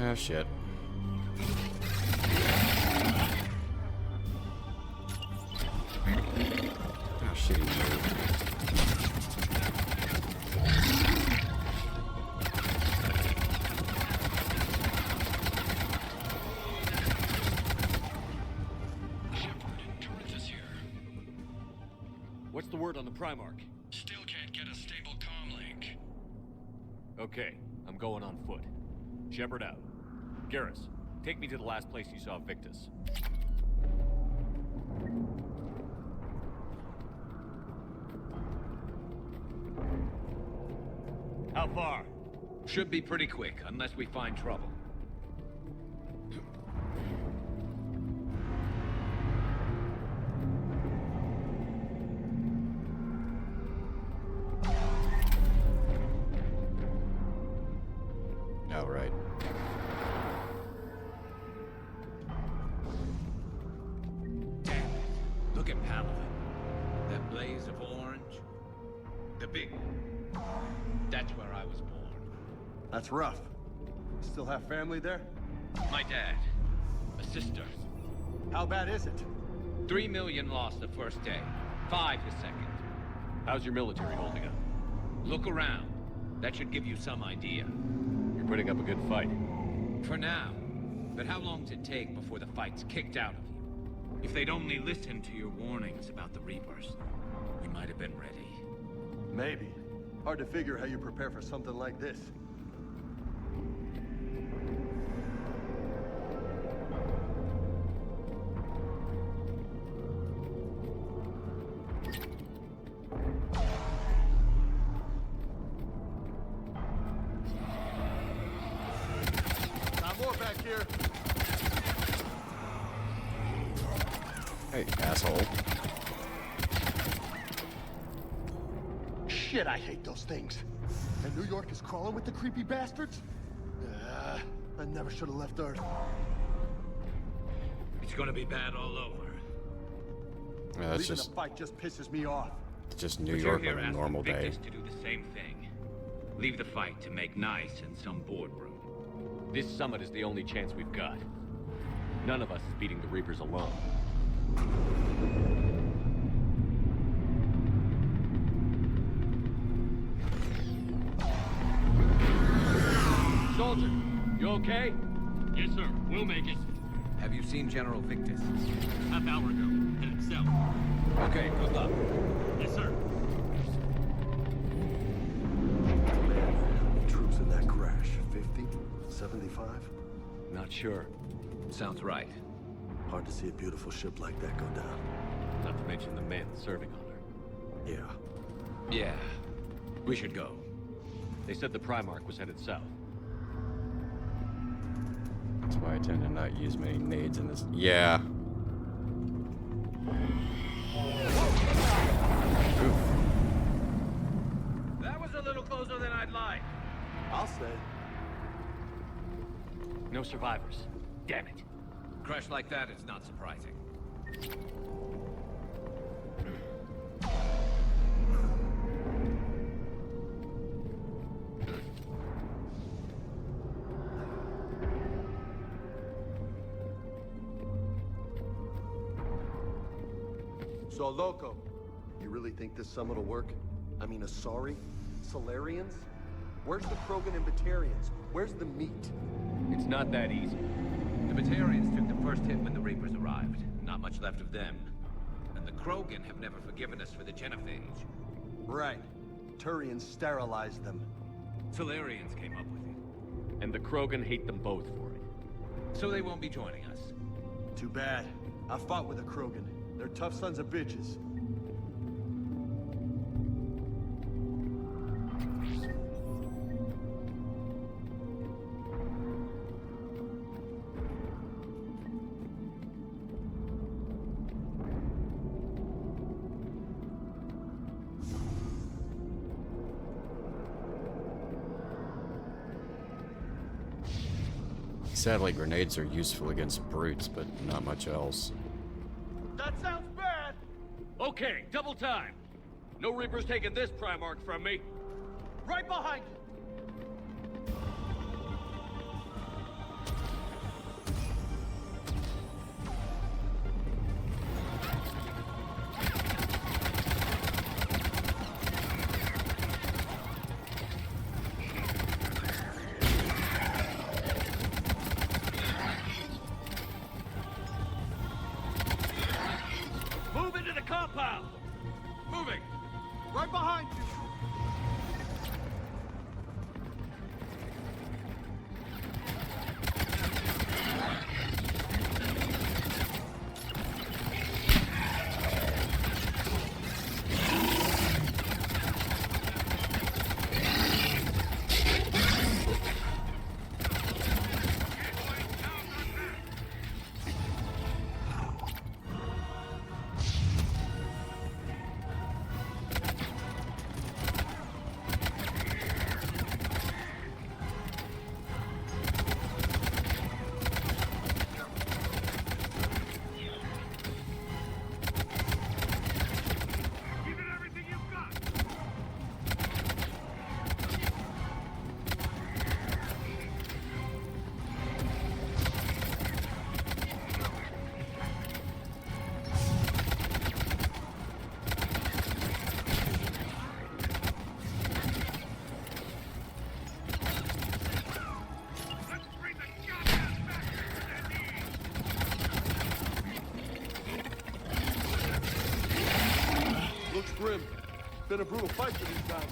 Oh, shit. Oh, shitty move. What's the word on the Primarch? Still can't get a stable comm link. Okay, I'm going on foot. Shepard out. Garrus, take me to the last place you saw Victus. How far? Should be pretty quick, unless we find trouble. Oh, right. Damn it. Look at Palaven. That blaze of orange. The big one. That's where I was born. That's rough. Still have family there? My dad. A sister. How bad is it? 3 million lost the first day. 5 the second. How's your military holding up? Look around. That should give you some idea. You're putting up a good fight. For now. But how long does it take before the fight's kicked out of you? If they'd only listened to your warnings about the Reapers, we might have been ready. Maybe. Hard to figure how you prepare for something like this. More back here. Hey, asshole. Shit, I hate those things. And New York is crawling with the creepy bastards? I never should have left Earth. It's gonna be bad all over. Yeah, that's Leaving just the fight just pisses me off. just New But York you're on here a asking normal day. Victus to do the same thing. Leave the fight to make nice in some boardroom. This summit is the only chance we've got. None of us is beating the Reapers alone. Soldier, you okay? Yes, sir. We'll make it. Have you seen General Victus? Half hour ago. Headed south. Okay, good luck. Yes, sir. How many troops in that crash? 50? 75? Not sure. Sounds right. Hard to see a beautiful ship like that go down. Not to mention the men serving on her. Yeah. Yeah. We should go. They said the Primarch was headed south. That's why I tend to not use many nades in this. Yeah. Oof. That was a little closer than I'd like. I'll say. No survivors. Damn it. Crash like that is not surprising. So, Loco, you really think this summit will work? I mean, Asari? Solarians? Where's the Krogan and Batarians? Where's the meat? It's not that easy. The Batarians took the first hit when the Reapers arrived. Not much left of them. And the Krogan have never forgiven us for the genophage. Right. Turians sterilized them. Solarians came up with it. And the Krogan hate them both for it. So they won't be joining us. Too bad. I fought with a Krogan. They're tough sons of bitches. Sadly, grenades are useful against brutes, but not much else. That sounds bad! Okay, double time! No Reapers taking this Primarch from me! Right behind you! Move into the compound! Moving! Right behind you! Looks grim. Been a brutal fight for these guys.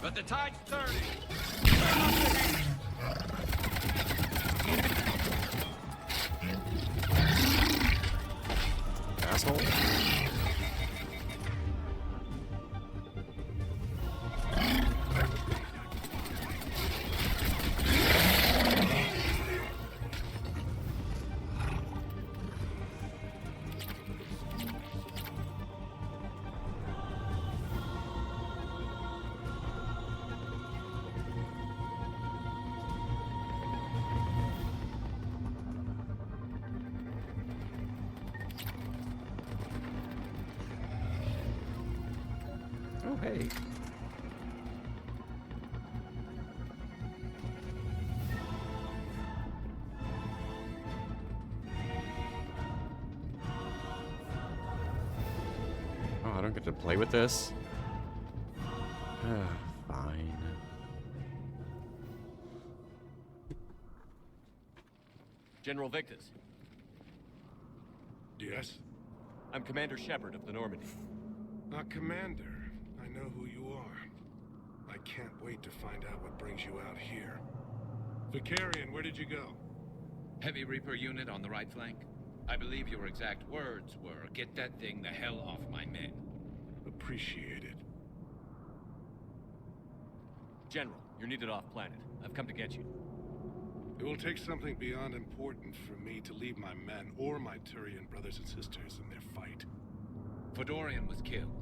But the tide's turning. Asshole. Oh, hey. I don't get to play with this? Fine. General Victus. Yes? I'm Commander Shepard of the Normandy. Commander, I know who you are. I can't wait to find out what brings you out here. Vidorian, where did you go? Heavy Reaper unit on the right flank. I believe your exact words were, "Get that thing the hell off my men." Appreciated. General, you're needed off-planet. I've come to get you. It will take something beyond important for me to leave my men or my Turian brothers and sisters in their fight. Vidorian was killed.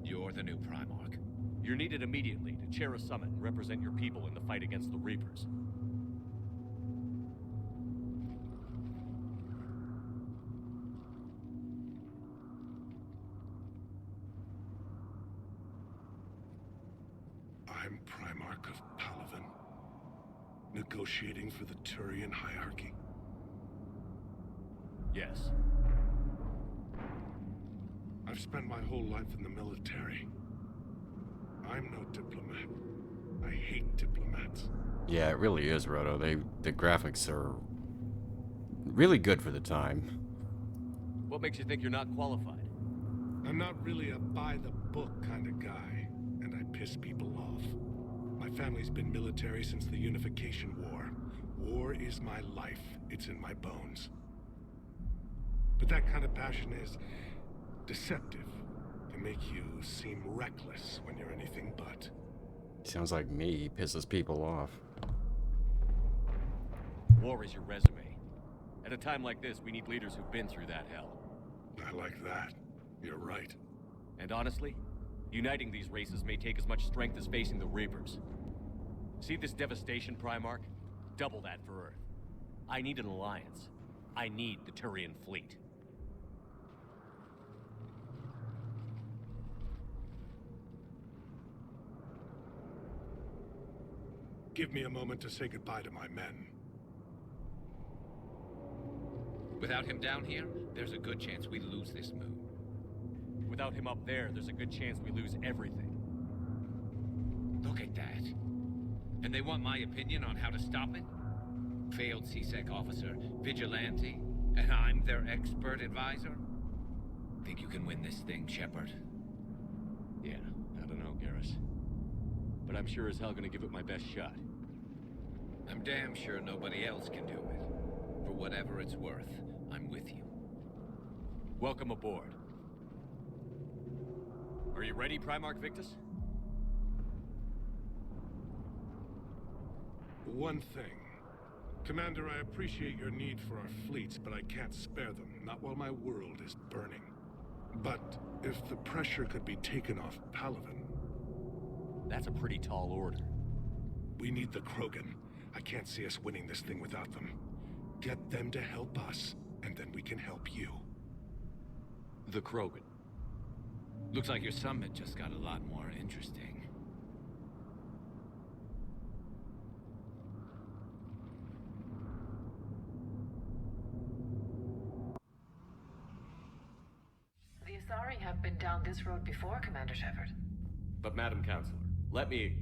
You're the new Primarch. You're needed immediately to chair a summit and represent your people in the fight against the Reapers. I'm Primarch of Palaven, negotiating for the Turian hierarchy. Yes. I've spent my whole life in the military. I'm no diplomat. I hate diplomats. Yeah, it really is, Roto. The graphics are really good for the time. What makes you think you're not qualified? I'm not really a by-the-book kind of guy, and I piss people off. My family's been military since the Unification War. War is my life. It's in my bones. But that kind of passion is deceptive. Can make you seem reckless when you're anything but. Sounds like me. He pisses people off. War is your resume. At a time like this, we need leaders who've been through that hell. I like that. You're right. And honestly, uniting these races may take as much strength as facing the Reapers. See this devastation, Primarch? Double that for Earth. I need an alliance. I need the Turian fleet. Give me a moment to say goodbye to my men. Without him down here, there's a good chance we lose this move. Without him up there, there's a good chance we lose everything. Look at that. And they want my opinion on how to stop it? Failed CSEC officer, vigilante, and I'm their expert advisor? Think you can win this thing, Shepard? Yeah, I don't know, Garrus. But I'm sure as hell gonna give it my best shot. I'm damn sure nobody else can do it. For whatever it's worth, I'm with you. Welcome aboard. Are you ready, Primarch Victus? One thing. Commander, I appreciate your need for our fleets, but I can't spare them, not while my world is burning. But if the pressure could be taken off Palaven... That's a pretty tall order. We need the Krogan. I can't see us winning this thing without them. Get them to help us, and then we can help you. The Krogan. Looks like your summit just got a lot more interesting. The Asari have been down this road before, Commander Shepard. But Madam Counselor, let me...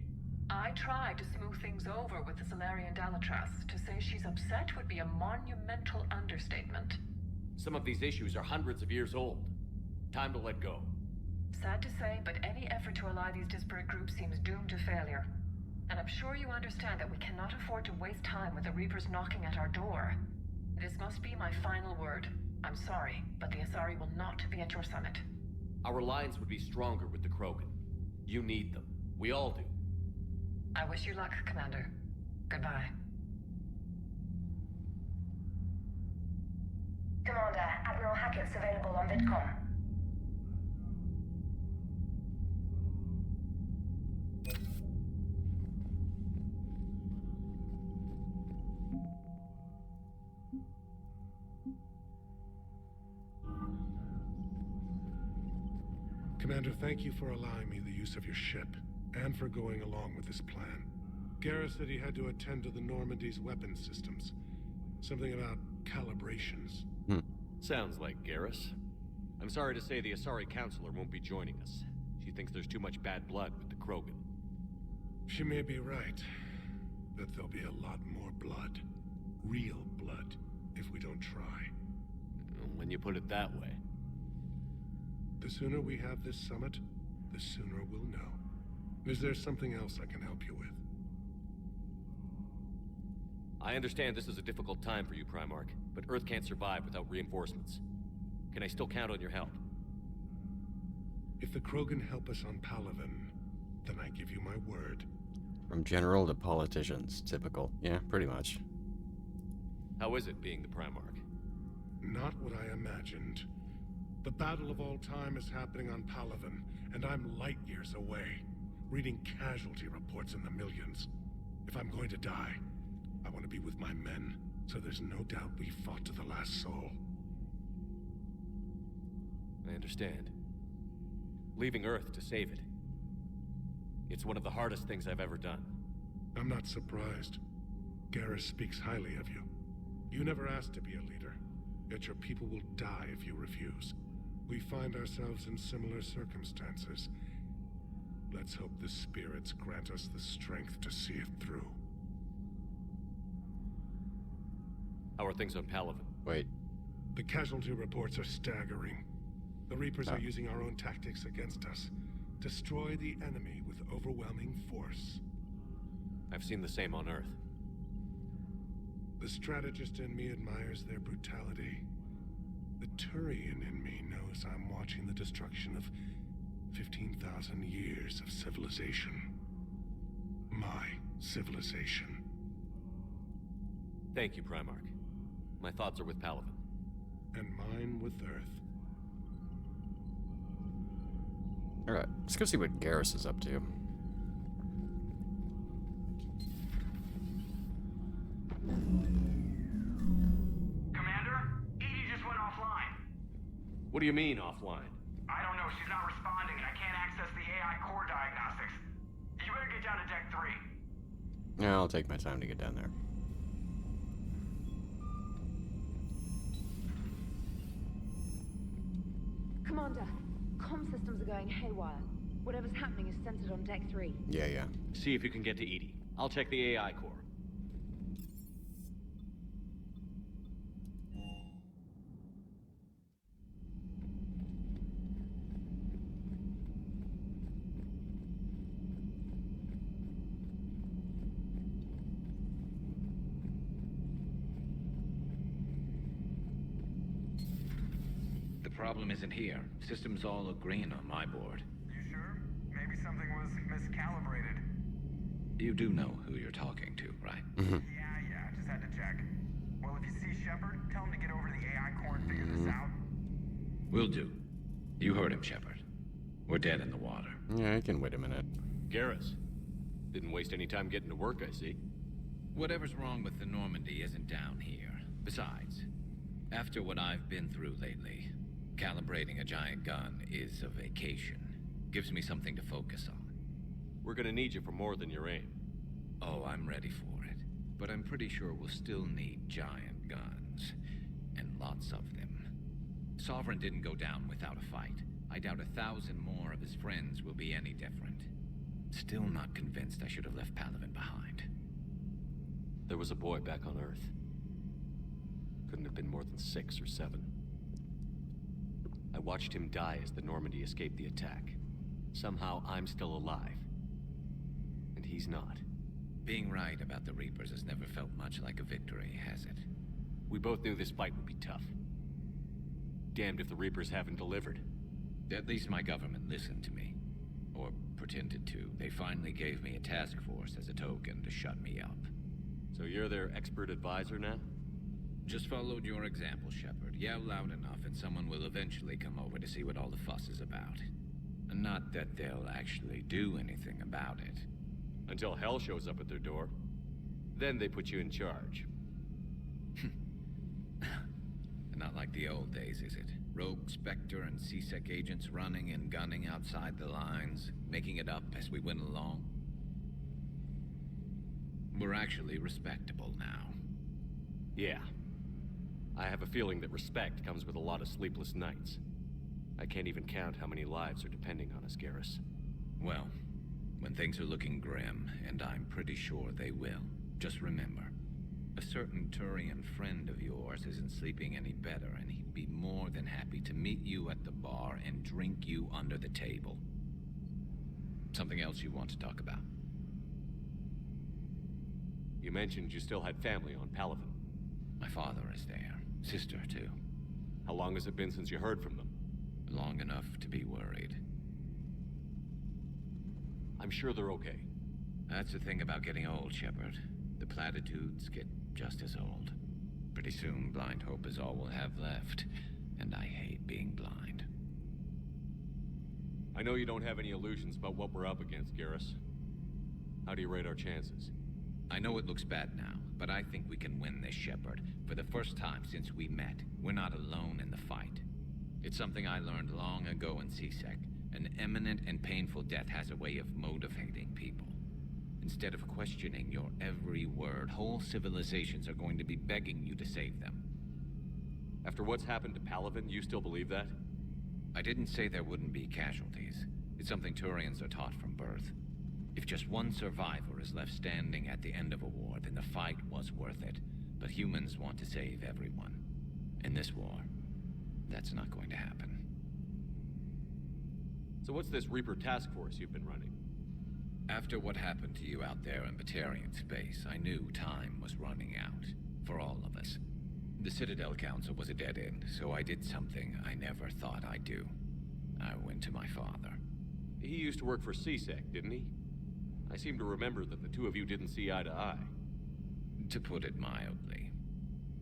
I tried to smooth things over with the Solarian Dalatras. To say she's upset would be a monumental understatement. Some of these issues are hundreds of years old. Time to let go. Sad to say, but any effort to ally these disparate groups seems doomed to failure. And I'm sure you understand that we cannot afford to waste time with the Reapers knocking at our door. This must be my final word. I'm sorry, but the Asari will not be at your summit. Our alliance would be stronger with the Krogan. You need them. We all do. I wish you luck, Commander. Goodbye. Commander, Admiral Hackett's available on VidCom. Commander, thank you for allowing me the use of your ship, and for going along with this plan. Garrus said he had to attend to the Normandy's weapons systems. Something about calibrations. Sounds like Garrus. I'm sorry to say the Asari Counselor won't be joining us. She thinks there's too much bad blood with the Krogan. She may be right, but there'll be a lot more blood. Real blood, if we don't try. When you put it that way. The sooner we have this summit, the sooner we'll know. Is there something else I can help you with? I understand this is a difficult time for you, Primarch, but Earth can't survive without reinforcements. Can I still count on your help? If the Krogan help us on Palaven, then I give you my word. From general to politicians, typical. Yeah, pretty much. How is it being the Primarch? Not what I imagined. The battle of all time is happening on Palaven, and I'm light years away, reading casualty reports in the millions. If I'm going to die, I want to be with my men, so there's no doubt we fought to the last soul. I understand. Leaving Earth to save it. It's one of the hardest things I've ever done. I'm not surprised. Garrus speaks highly of you. You never asked to be a leader, yet your people will die if you refuse. We find ourselves in similar circumstances. Let's hope the spirits grant us the strength to see it through. How are things on Palaven? Wait. The casualty reports are staggering. The Reapers are using our own tactics against us. Destroy the enemy with overwhelming force. I've seen the same on Earth. The strategist in me admires their brutality. The Turian in me knows I'm watching the destruction of 15,000 years of civilization. My civilization. Thank you, Primarch. My thoughts are with Palaven. And mine with Earth. Alright, let's go see what Garrus is up to. Commander, Edie just went offline. What do you mean, offline? I don't know, she's not responding and I can't access the AI core diagnostics. You better get down to Deck 3. Yeah, I'll take my time to get down there. Commander, comm systems are going haywire. Whatever's happening is centered on Deck 3. Yeah. See if you can get to Edie. I'll check the AI core. The problem isn't here. Systems all look green on my board. You sure? Maybe something was miscalibrated. You do know who you're talking to, right? Yeah, just had to check. Well, if you see Shepard, tell him to get over to the AI core and figure this out. Will do. You heard him, Shepard. We're dead in the water. Yeah, I can wait a minute. Garrus. Didn't waste any time getting to work, I see. Whatever's wrong with the Normandy isn't down here. Besides, after what I've been through lately, calibrating a giant gun is a vacation. Gives me something to focus on. We're gonna need you for more than your aim. Oh, I'm ready for it. But I'm pretty sure we'll still need giant guns. And lots of them. Sovereign didn't go down without a fight. I doubt 1,000 more of his friends will be any different. Still not convinced I should have left Palaven behind. There was a boy back on Earth. Couldn't have been more than 6 or 7. I watched him die as the Normandy escaped the attack. Somehow I'm still alive. And he's not. Being right about the Reapers has never felt much like a victory, has it? We both knew this fight would be tough. Damned if the Reapers haven't delivered. At least my government listened to me. Or pretended to. They finally gave me a task force as a token to shut me up. So you're their expert advisor now? Just followed your example, Shepard. Yell loud enough and someone will eventually come over to see what all the fuss is about. Not that they'll actually do anything about it. Until hell shows up at their door. Then they put you in charge. Not like the old days, is it? Rogue Spectre and C-Sec agents running and gunning outside the lines, making it up as we went along. We're actually respectable now. Yeah. I have a feeling that respect comes with a lot of sleepless nights. I can't even count how many lives are depending on us, Garrus. Well, when things are looking grim, and I'm pretty sure they will, just remember, a certain Turian friend of yours isn't sleeping any better, and he'd be more than happy to meet you at the bar and drink you under the table. Something else you want to talk about? You mentioned you still had family on Palaven. My father is there. Sister, too. How long has it been since you heard from them? Long enough to be worried. I'm sure they're okay. That's the thing about getting old, Shepard. The platitudes get just as old. Pretty soon, blind hope is all we'll have left. And I hate being blind. I know you don't have any illusions about what we're up against, Garrus. How do you rate our chances? I know it looks bad now, but I think we can win this, Shepard. For the first time since we met, we're not alone in the fight. It's something I learned long ago in CSEC. An imminent and painful death has a way of motivating people. Instead of questioning your every word, whole civilizations are going to be begging you to save them. After what's happened to Palaven, you still believe that? I didn't say there wouldn't be casualties. It's something Turians are taught from birth. If just one survivor is left standing at the end of a war, then the fight was worth it. But humans want to save everyone. In this war, that's not going to happen. So what's this Reaper task force you've been running? After what happened to you out there in Vidorian space, I knew time was running out. For all of us. The Citadel Council was a dead end, so I did something I never thought I'd do. I went to my father. He used to work for CSEC, didn't he? I seem to remember that the two of you didn't see eye to eye. To put it mildly.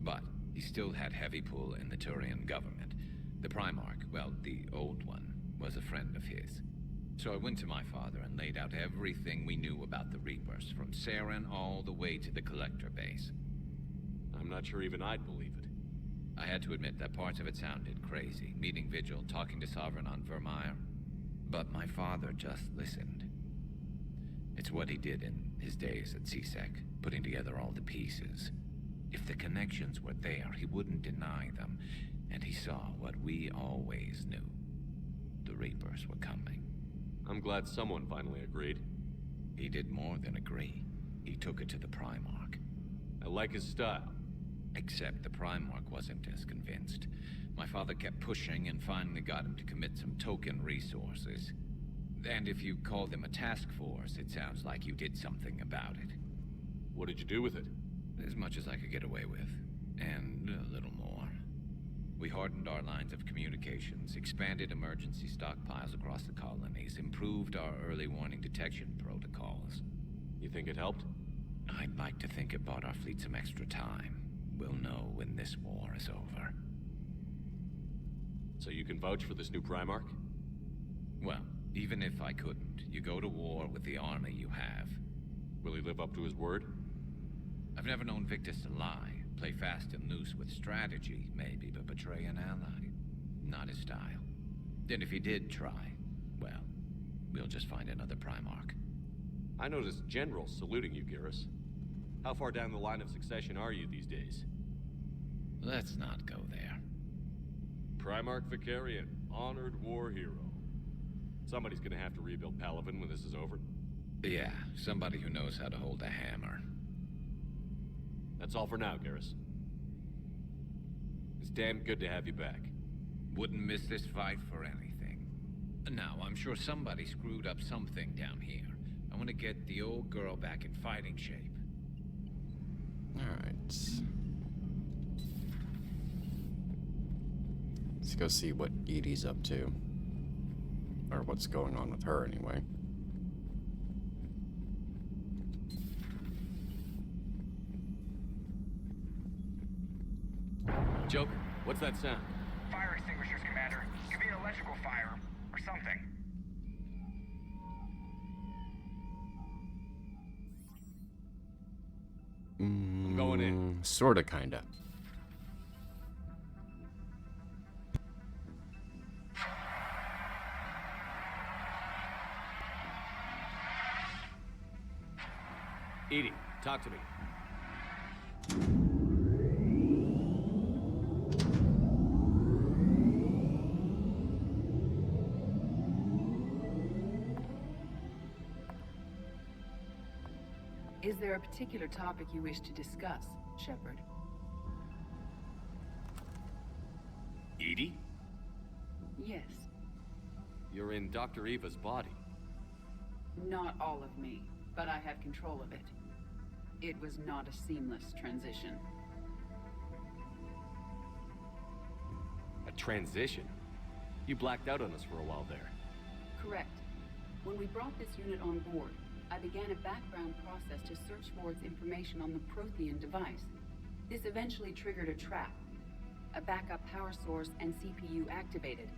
But he still had heavy pull in the Turian government. The Primarch, well, the old one, was a friend of his. So I went to my father and laid out everything we knew about the Reapers, from Saren all the way to the Collector base. I'm not sure even I'd believe it. I had to admit that parts of it sounded crazy, meeting Vigil, talking to Sovereign on Vermeer. But my father just listened. It's what he did in his days at CSEC, putting together all the pieces. If the connections were there, he wouldn't deny them, and he saw what we always knew. The Reapers were coming. I'm glad someone finally agreed. He did more than agree. He took it to the Primarch. I like his style. Except the Primarch wasn't as convinced. My father kept pushing and finally got him to commit some token resources. And if you call them a task force, it sounds like you did something about it. What did you do with it? As much as I could get away with. And a little more. We hardened our lines of communications, expanded emergency stockpiles across the colonies, improved our early warning detection protocols. You think it helped? I'd like to think it bought our fleet some extra time. We'll know when this war is over. So you can vouch for this new Primarch? Well, even if I couldn't, you go to war with the army you have. Will he live up to his word? I've never known Victus to lie. Play fast and loose with strategy, maybe, but betray an ally. Not his style. Then if he did try, well, we'll just find another Primarch. I noticed generals saluting you, Garrus. How far down the line of succession are you these days? Let's not go there. Primarch Vidorian, honored war hero. Somebody's gonna have to rebuild Palaven when this is over. Yeah, somebody who knows how to hold a hammer. That's all for now, Garrus. It's damn good to have you back. Wouldn't miss this fight for anything. Now, I'm sure somebody screwed up something down here. I want to get the old girl back in fighting shape. Alright. Let's go see what Edie's up to. Or what's going on with her, anyway. Joker, what's that sound? Fire extinguishers, Commander. Could be an electrical fire, or something. I'm going in. Sorta, kinda. Edie, talk to me. Is there a particular topic you wish to discuss, Shepard? Edie? Yes. You're in Dr. Eva's body. Not all of me, but I have control of it. It was not a seamless transition. A transition? You blacked out on us for a while there. Correct. When we brought this unit on board, I began a background process to search for its information on the Prothean device. This eventually triggered a trap. A backup power source and CPU activated,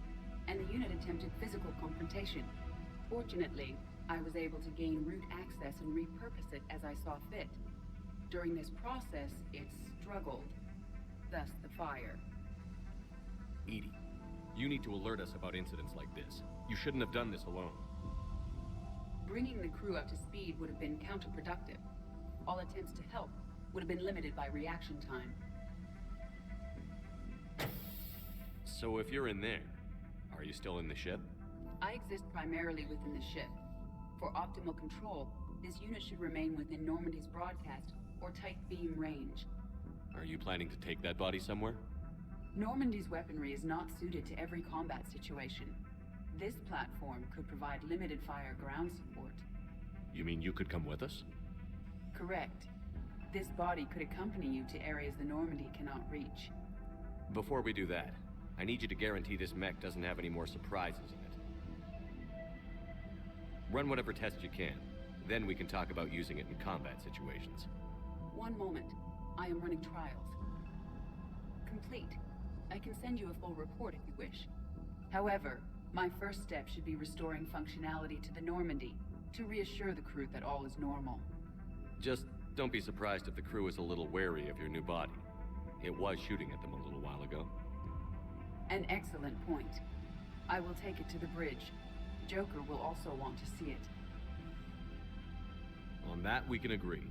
and the unit attempted physical confrontation. Fortunately, I was able to gain root access and repurpose it as I saw fit. During this process, it struggled. Thus the fire. Edie, you need to alert us about incidents like this. You shouldn't have done this alone. Bringing the crew up to speed would have been counterproductive. All attempts to help would have been limited by reaction time. So if you're in there, are you still in the ship? I exist primarily within the ship. For optimal control, this unit should remain within Normandy's broadcast or tight beam range. Are you planning to take that body somewhere? Normandy's weaponry is not suited to every combat situation. This platform could provide limited fire ground support. You mean you could come with us? Correct. This body could accompany you to areas the Normandy cannot reach. Before we do that, I need you to guarantee this mech doesn't have any more surprises in it. Run whatever tests you can. Then we can talk about using it in combat situations. One moment. I am running trials. Complete. I can send you a full report if you wish. However, my first step should be restoring functionality to the Normandy, to reassure the crew that all is normal. Just don't be surprised if the crew is a little wary of your new body. It was shooting at them a little while ago. An excellent point. I will take it to the bridge. Joker will also want to see it. On that, we can agree.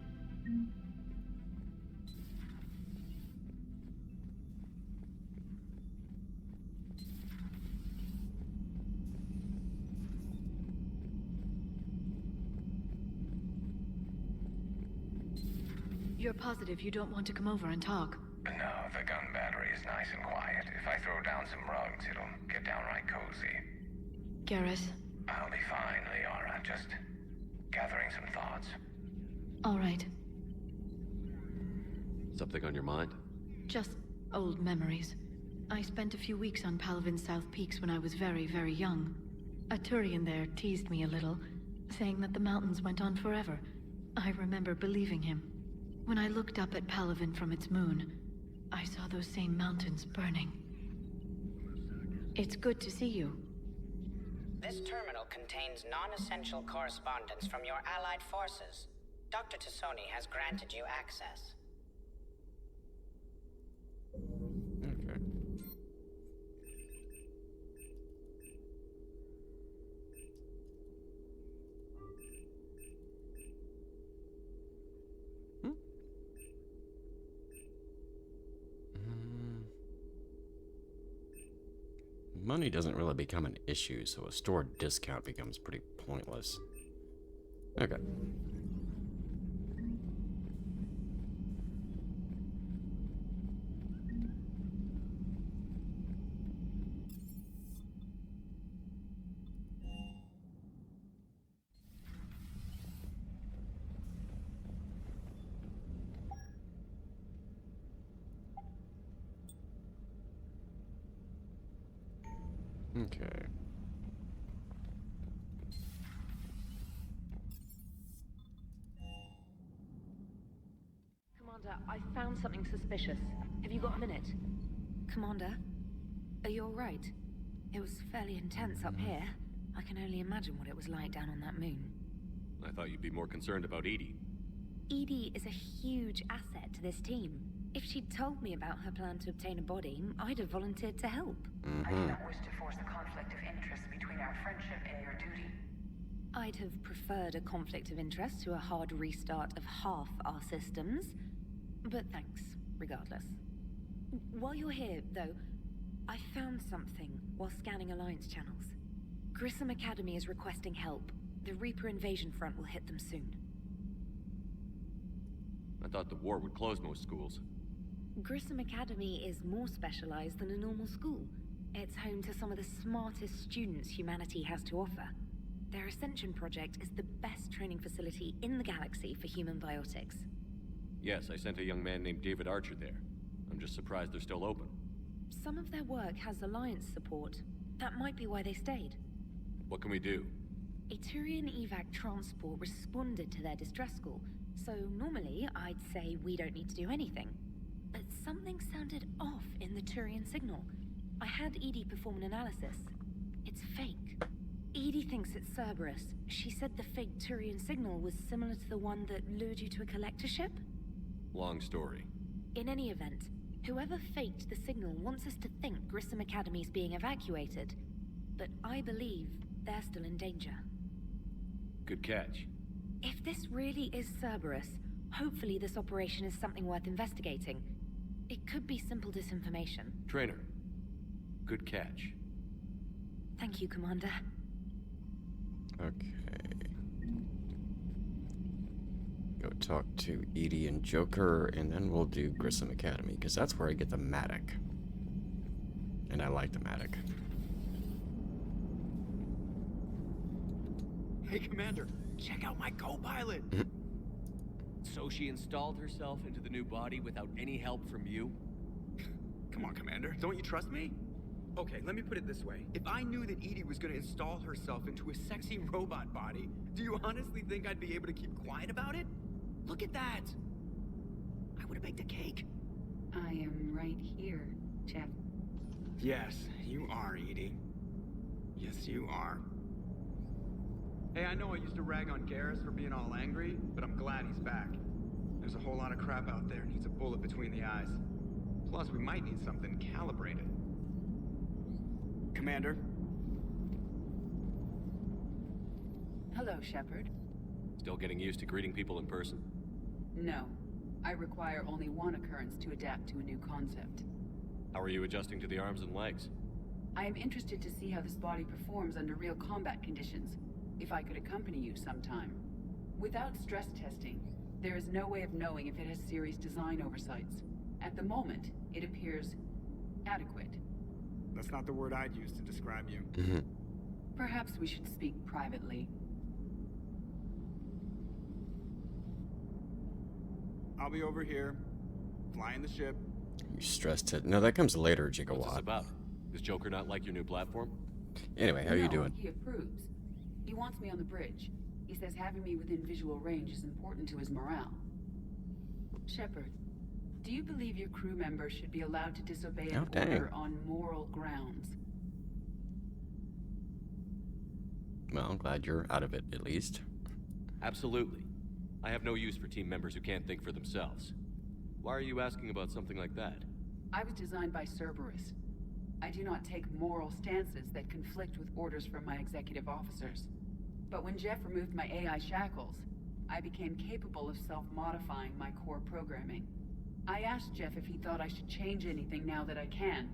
You're positive you don't want to come over and talk? No, the gun battery is nice and quiet. If I throw down some rugs, it'll get downright cozy. Garrus? I'll be fine, Liara. Just gathering some thoughts. All right. Something on your mind? Just old memories. I spent a few weeks on Palavin's South Peaks when I was very, very young. A Turian there teased me a little, saying that the mountains went on forever. I remember believing him. When I looked up at Palavin from its moon, I saw those same mountains burning. It's good to see you. This terminal contains non-essential correspondence from your allied forces. Dr. Tassoni has granted you access. Okay. Money doesn't really become an issue, so a store discount becomes pretty pointless. Okay. Okay. Commander, I found something suspicious. Have you got a minute? Commander, are you alright? It was fairly intense up here. I can only imagine what it was like down on that moon. I thought you'd be more concerned about Edie. Edie is a huge asset to this team. If she'd told me about her plan to obtain a body, I'd have volunteered to help. I do not wish to force a conflict of interest between our friendship and your duty. I'd have preferred a conflict of interest to a hard restart of half our systems. But thanks, regardless. While you're here, though, I found something while scanning Alliance channels. Grissom Academy is requesting help. The Reaper invasion front will hit them soon. thought the war would close most schools. Grissom Academy is more specialized than a normal school. It's home to some of the smartest students humanity has to offer. Their Ascension project is the best training facility in the galaxy for human biotics. Yes, I sent a young man named David Archer there. I'm just surprised they're still open. Some of their work has Alliance support. That might be why they stayed. What can we do? A Turian evac transport responded to their distress call, so normally I'd say we don't need to do anything. But something sounded off in the Turian signal. I had Edie perform an analysis. It's fake. Edie thinks it's Cerberus. She said the fake Turian signal was similar to the one that lured you to a collector ship. Long story. In any event, whoever faked the signal wants us to think Grissom Academy's being evacuated. But I believe they're still in danger. Good catch. If this really is Cerberus, hopefully this operation is something worth investigating. It could be simple disinformation. Trainer. Good catch. Thank you, Commander. Okay. Go talk to Edie and Joker, and then we'll do Grissom Academy, because that's where I get the Matic. And I like the Matic. Hey, Commander, check out my co-pilot! So she installed herself into the new body without any help from you? Come on, Commander, don't you trust me? Okay, let me put it this way. If I knew that Edie was gonna install herself into a sexy robot body, do you honestly think I'd be able to keep quiet about it? Look at that! I would've baked a cake. I am right here, Jeff. Yes, you are, Edie. Yes, you are. Hey, I know I used to rag on Garrus for being all angry, but I'm glad he's back. There's a whole lot of crap out there needs a bullet between the eyes. Plus, we might need something calibrated. Commander? Hello, Shepard. Still getting used to greeting people in person? No. I require only one occurrence to adapt to a new concept. How are you adjusting to the arms and legs? I am interested to see how this body performs under real combat conditions. If I could accompany you sometime. Without stress testing, there is no way of knowing if it has serious design oversights. At the moment, it appears adequate. That's not the word I'd use to describe you. Perhaps we should speak privately. I'll be over here, flying the ship. You stressed it. No, that comes later, What's this Gigawatt. about? Does Joker not like your new platform? Anyway, how you doing? He approves. He wants me on the bridge. He says having me within visual range is important to his morale. Shepard, do you believe your crew members should be allowed to disobey an order on moral grounds? Well, I'm glad you're out of it, at least. Absolutely. I have no use for team members who can't think for themselves. Why are you asking about something like that? I was designed by Cerberus. I do not take moral stances that conflict with orders from my executive officers. But when Jeff removed my AI shackles, I became capable of self-modifying my core programming. I asked Jeff if he thought I should change anything now that I can.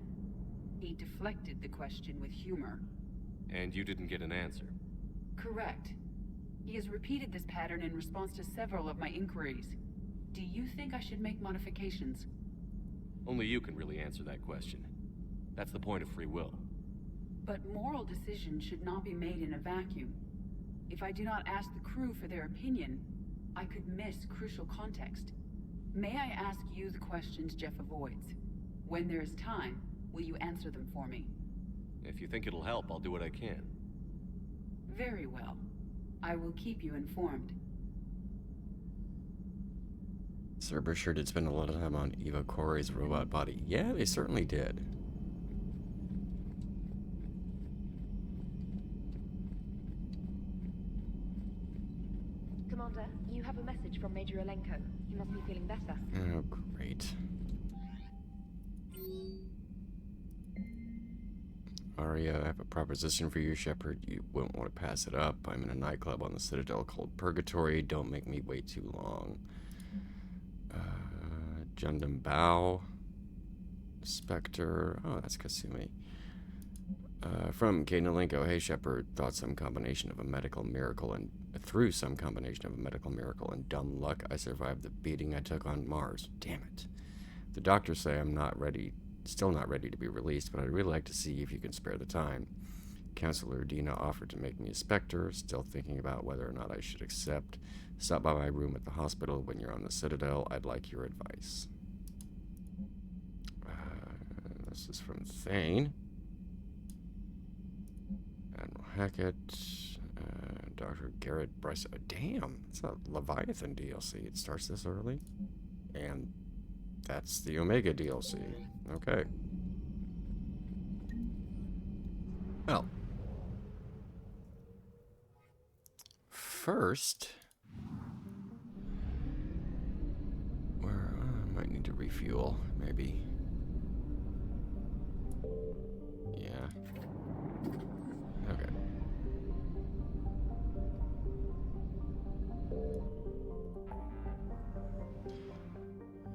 He deflected the question with humor. And you didn't get an answer? Correct. He has repeated this pattern in response to several of my inquiries. Do you think I should make modifications? Only you can really answer that question. That's the point of free will. But moral decisions should not be made in a vacuum. If I do not ask the crew for their opinion, I could miss crucial context. May I ask you the questions Jeff avoids? When there is time, will you answer them for me? If you think it'll help, I'll do what I can. Very well. I will keep you informed. Cerberus sure did spend a lot of time on Eva Corey's robot body. Yeah, they certainly did. Commander, you have a message from Major Alenko. He must be feeling better. Oh, great. Arya, I have a proposition for you, Shepard. You wouldn't want to pass it up. I'm in a nightclub on the Citadel called Purgatory. Don't make me wait too long. Jundam Bao. Spectre. Oh, that's Kasumi. From Kanalinko, hey Shepard, through some combination of a medical miracle and dumb luck, I survived the beating I took on Mars. Damn it. The doctors say I'm still not ready to be released, but I'd really like to see if you can spare the time. Counselor Dina offered to make me a Spectre, still thinking about whether or not I should accept. Stop by my room at the hospital when you're on the Citadel. I'd like your advice. This is from Thane. Admiral Hackett. Dr. Garrett Bryce. Damn, it's a Leviathan DLC. It starts this early. And that's the Omega DLC. Okay. Well. First, where I might need to refuel, maybe. Yeah. Okay.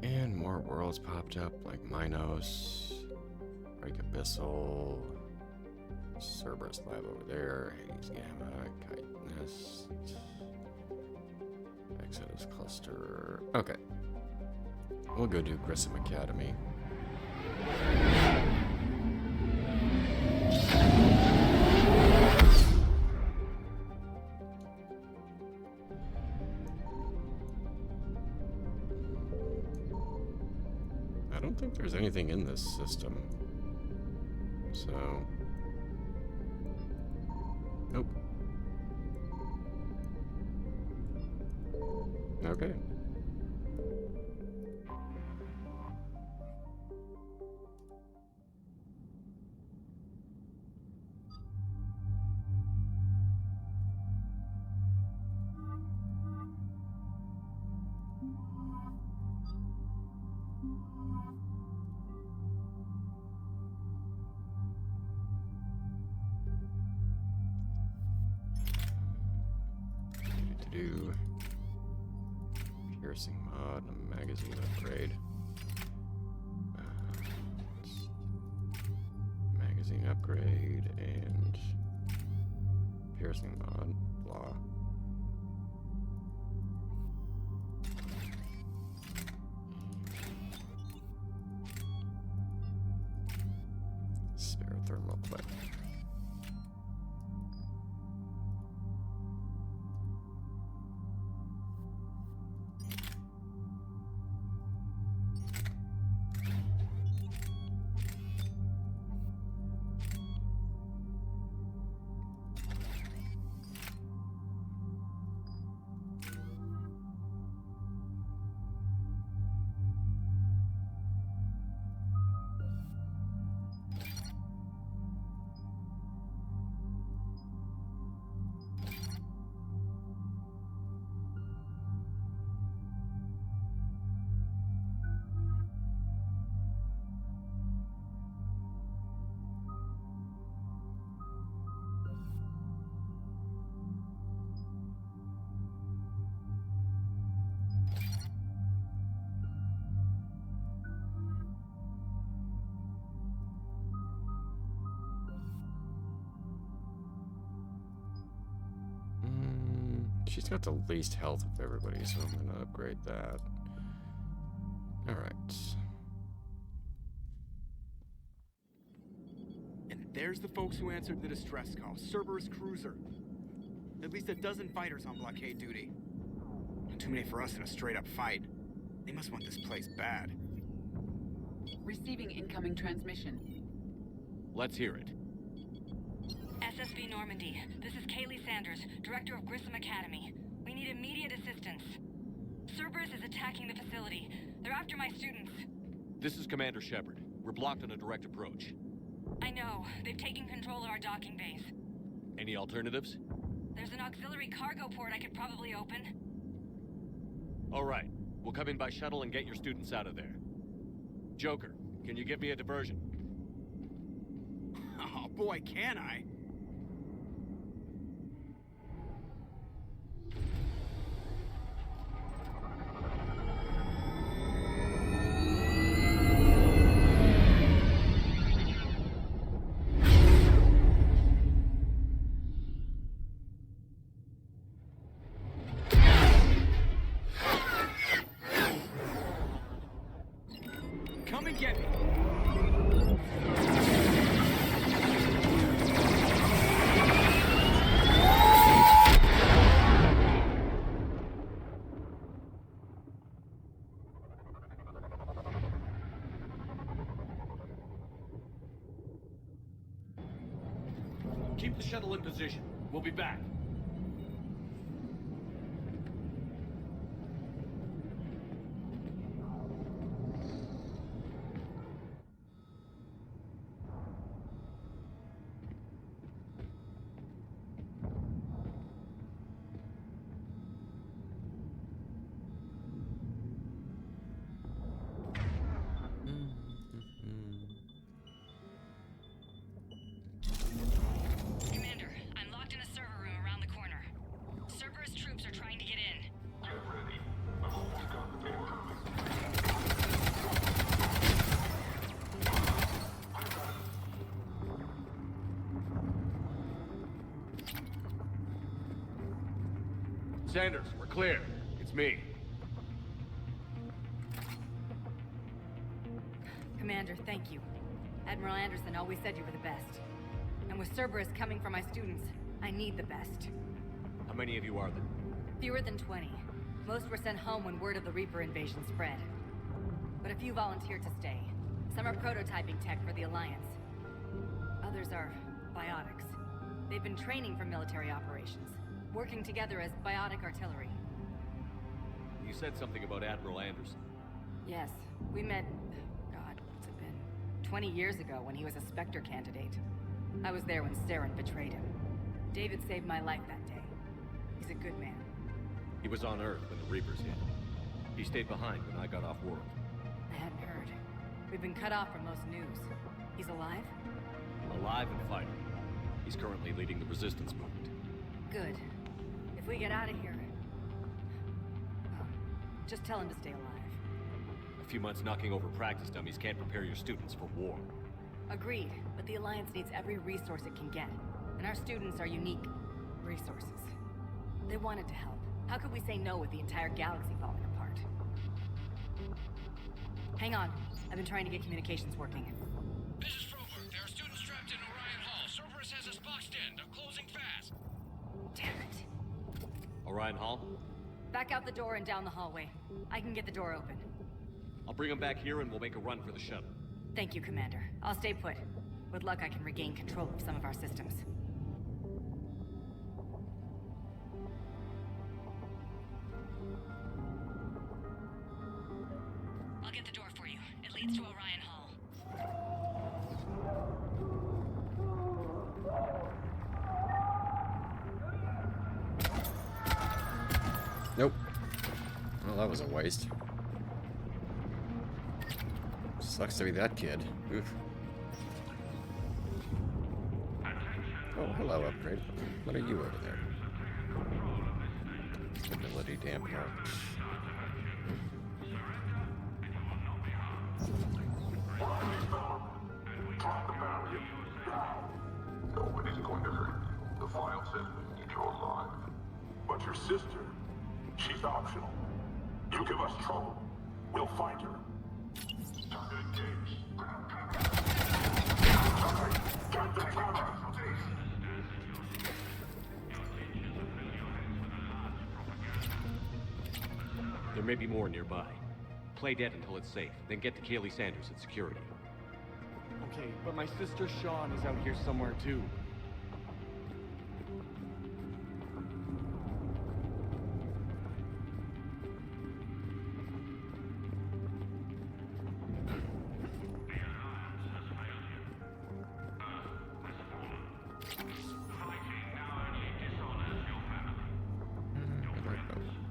And more worlds popped up, like Minos, Break Abyssal, Cerberus Lab over there, Hades Gamma, Kite Nest, Exodus Cluster. Okay. We'll go do Grissom Academy. I don't think there's anything in this system. So... Nope. Okay. Do piercing mod and a magazine upgrade. Magazine upgrade and piercing mod. Blah. Spare thermal plate. She's got the least health of everybody, so I'm gonna upgrade that. Alright. And there's the folks who answered the distress call. Cerberus cruiser. At least a dozen fighters on blockade duty. Not too many for us in a straight-up fight. They must want this place bad. Receiving incoming transmission. Let's hear it. SSV Normandy, this is Kaylee Sanders, Director of Grissom Academy. We need immediate assistance. Cerberus is attacking the facility. They're after my students. This is Commander Shepard. We're blocked on a direct approach. I know. They've taken control of our docking base. Any alternatives? There's an auxiliary cargo port I could probably open. All right. We'll come in by shuttle and get your students out of there. Joker, can you give me a diversion? Oh boy, can I! shuttle in position. We'll be back. Commander, I'm locked in a server room around the corner. Cerberus troops are trying to get in. Get ready. I've almost got the door. Sanders, we're clear. It's me. Commander, thank you. Admiral Anderson always said you were the best. And with Cerberus coming for my students, I need the best. How many of you are there? Fewer than 20. Most were sent home when word of the Reaper invasion spread. But a few volunteered to stay. Some are prototyping tech for the Alliance. Others are biotics. They've been training for military operations, working together as biotic artillery. You said something about Admiral Anderson. Yes, we met, God, what's it been? 20 years ago when he was a Spectre candidate. I was there when Saren betrayed him. David saved my life that day. He's a good man. He was on Earth when the Reapers hit. He stayed behind when I got off world. I hadn't heard. We've been cut off from most news. He's alive? Alive and fighting. He's currently leading the resistance movement. Good. If we get out of here... Well, just tell him to stay alive. A few months knocking over practice dummies can't prepare your students for war. Agreed, but the Alliance needs every resource it can get. And our students are unique resources. They wanted to help. How could we say no with the entire galaxy falling apart? Hang on. I've been trying to get communications working. This is Froberg. There are students trapped in Orion Hall. Cerberus has us boxed in. They're closing fast. Damn it. Orion Hall? Back out the door and down the hallway. I can get the door open. I'll bring them back here and we'll make a run for the shuttle. Thank you, Commander. I'll stay put. With luck, I can regain control of some of our systems. I'll get the door for you. It leads to Orion Hall. Nope. Well, that was a waste. Sucks to be that kid. Oof. Oh, hello, upgrade. What are you over there? Stability dampener. Drop the barrier. Nobody's going to hurt you. The file says we need you alive. But your sister, she's optional. You give us trouble, we'll find her. Time to engage. Get the camera. There may be more nearby. Play dead until it's safe, then get to Kaylee Sanders at security. Okay, but my sister Sean is out here somewhere too.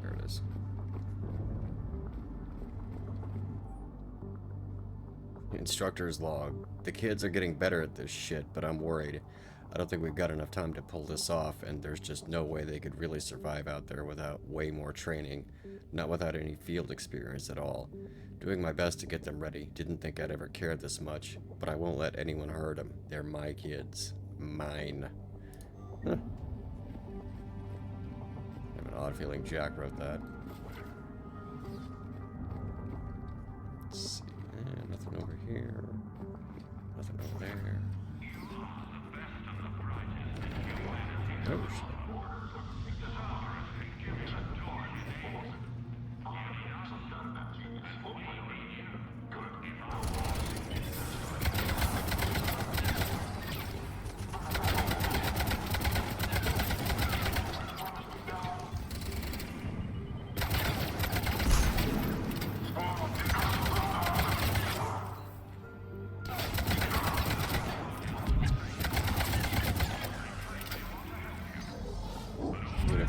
There it is. Instructor's log. The kids are getting better at this shit, but I'm worried. I don't think we've got enough time to pull this off, and there's just no way they could really survive out there without way more training, not without any field experience at all. Doing my best to get them ready. Didn't think I'd ever care this much, but I won't let anyone hurt them. They're my kids. Mine. Huh. I have an odd feeling Jack wrote that. Let's see. Nothing over here. Nothing over there. Oh, shit.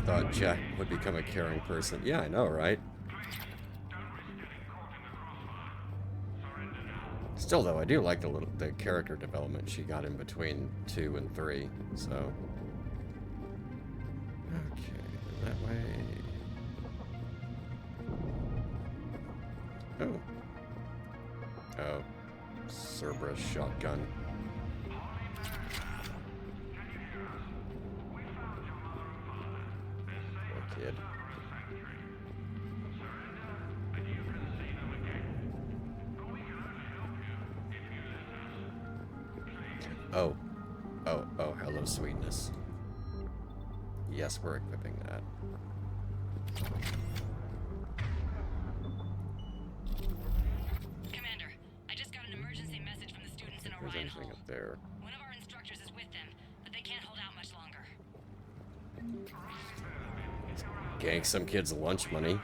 thought Jack would become a caring person. Yeah, I know, right? Still, though, I do like the character development she got in between 2 and 3, so... Okay, that way... Oh. Oh. Cerberus shotgun. Poor kid. Oh. Oh, oh, hello, sweetness. Yes, we're equipping that. Commander, I just got an emergency message from the students in There's Orion anything Hall. up there. One of our instructors is with them, but they can't hold out much longer. Gank some kid's lunch money.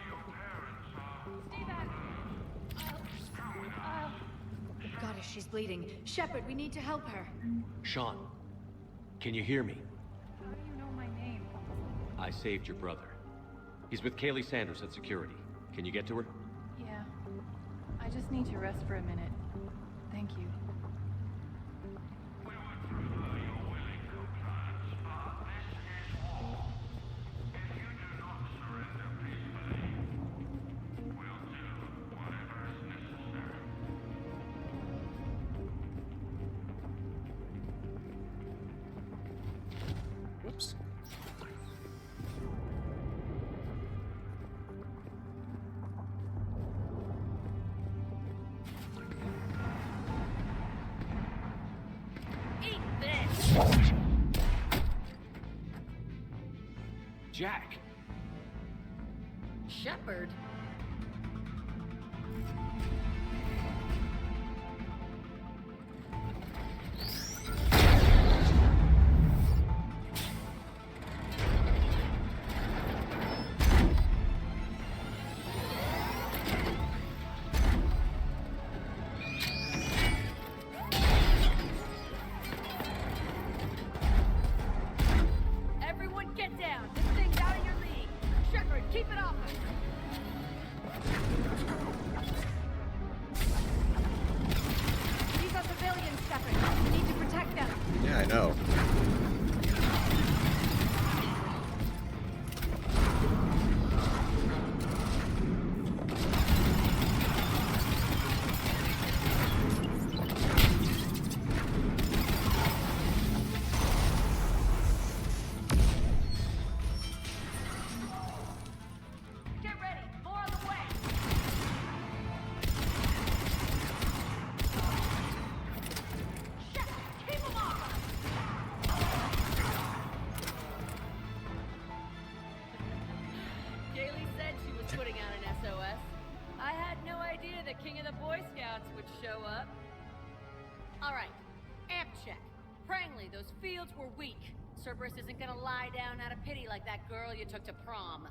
Goddess, she's bleeding. Shepard, we need to help her. Sean, can you hear me? How do you know my name? I saved your brother. He's with Kaylee Sanders at security. Can you get to her? Yeah. I just need to rest for a minute. Thank you. Whoops. Eat this! Jack! Shepard? Everyone get down! This thing's out of your league! Shepard, keep it off us! These are civilians, Shepard. We need to protect them. Yeah, I know. Get ready! More on the way! Shepard, keep them off us! Kaylee said she was putting out an SOS. I had no idea the king of the Boy Scouts would show up. All right, amp check. Prangley, those fields were weak. Cerberus isn't gonna lie down out of pity like that girl you took to prom.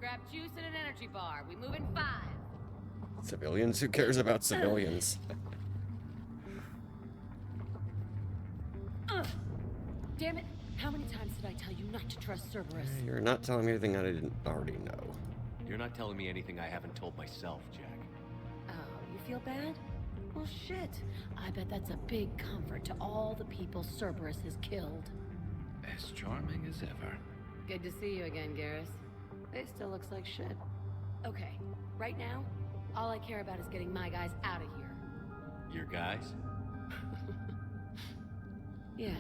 Grab juice and an energy bar. We move in 5. Civilians? Who cares about civilians? Damn it! How many times did I tell you not to trust Cerberus? You're not telling me anything I didn't already know. You're not telling me anything I haven't told myself, Jack. Oh, you feel bad? Well, shit. I bet that's a big comfort to all the people Cerberus has killed. As charming as ever. Good to see you again, Garrus. It still looks like shit. Okay, right now, all I care about is getting my guys out of here. Your guys? Yeah,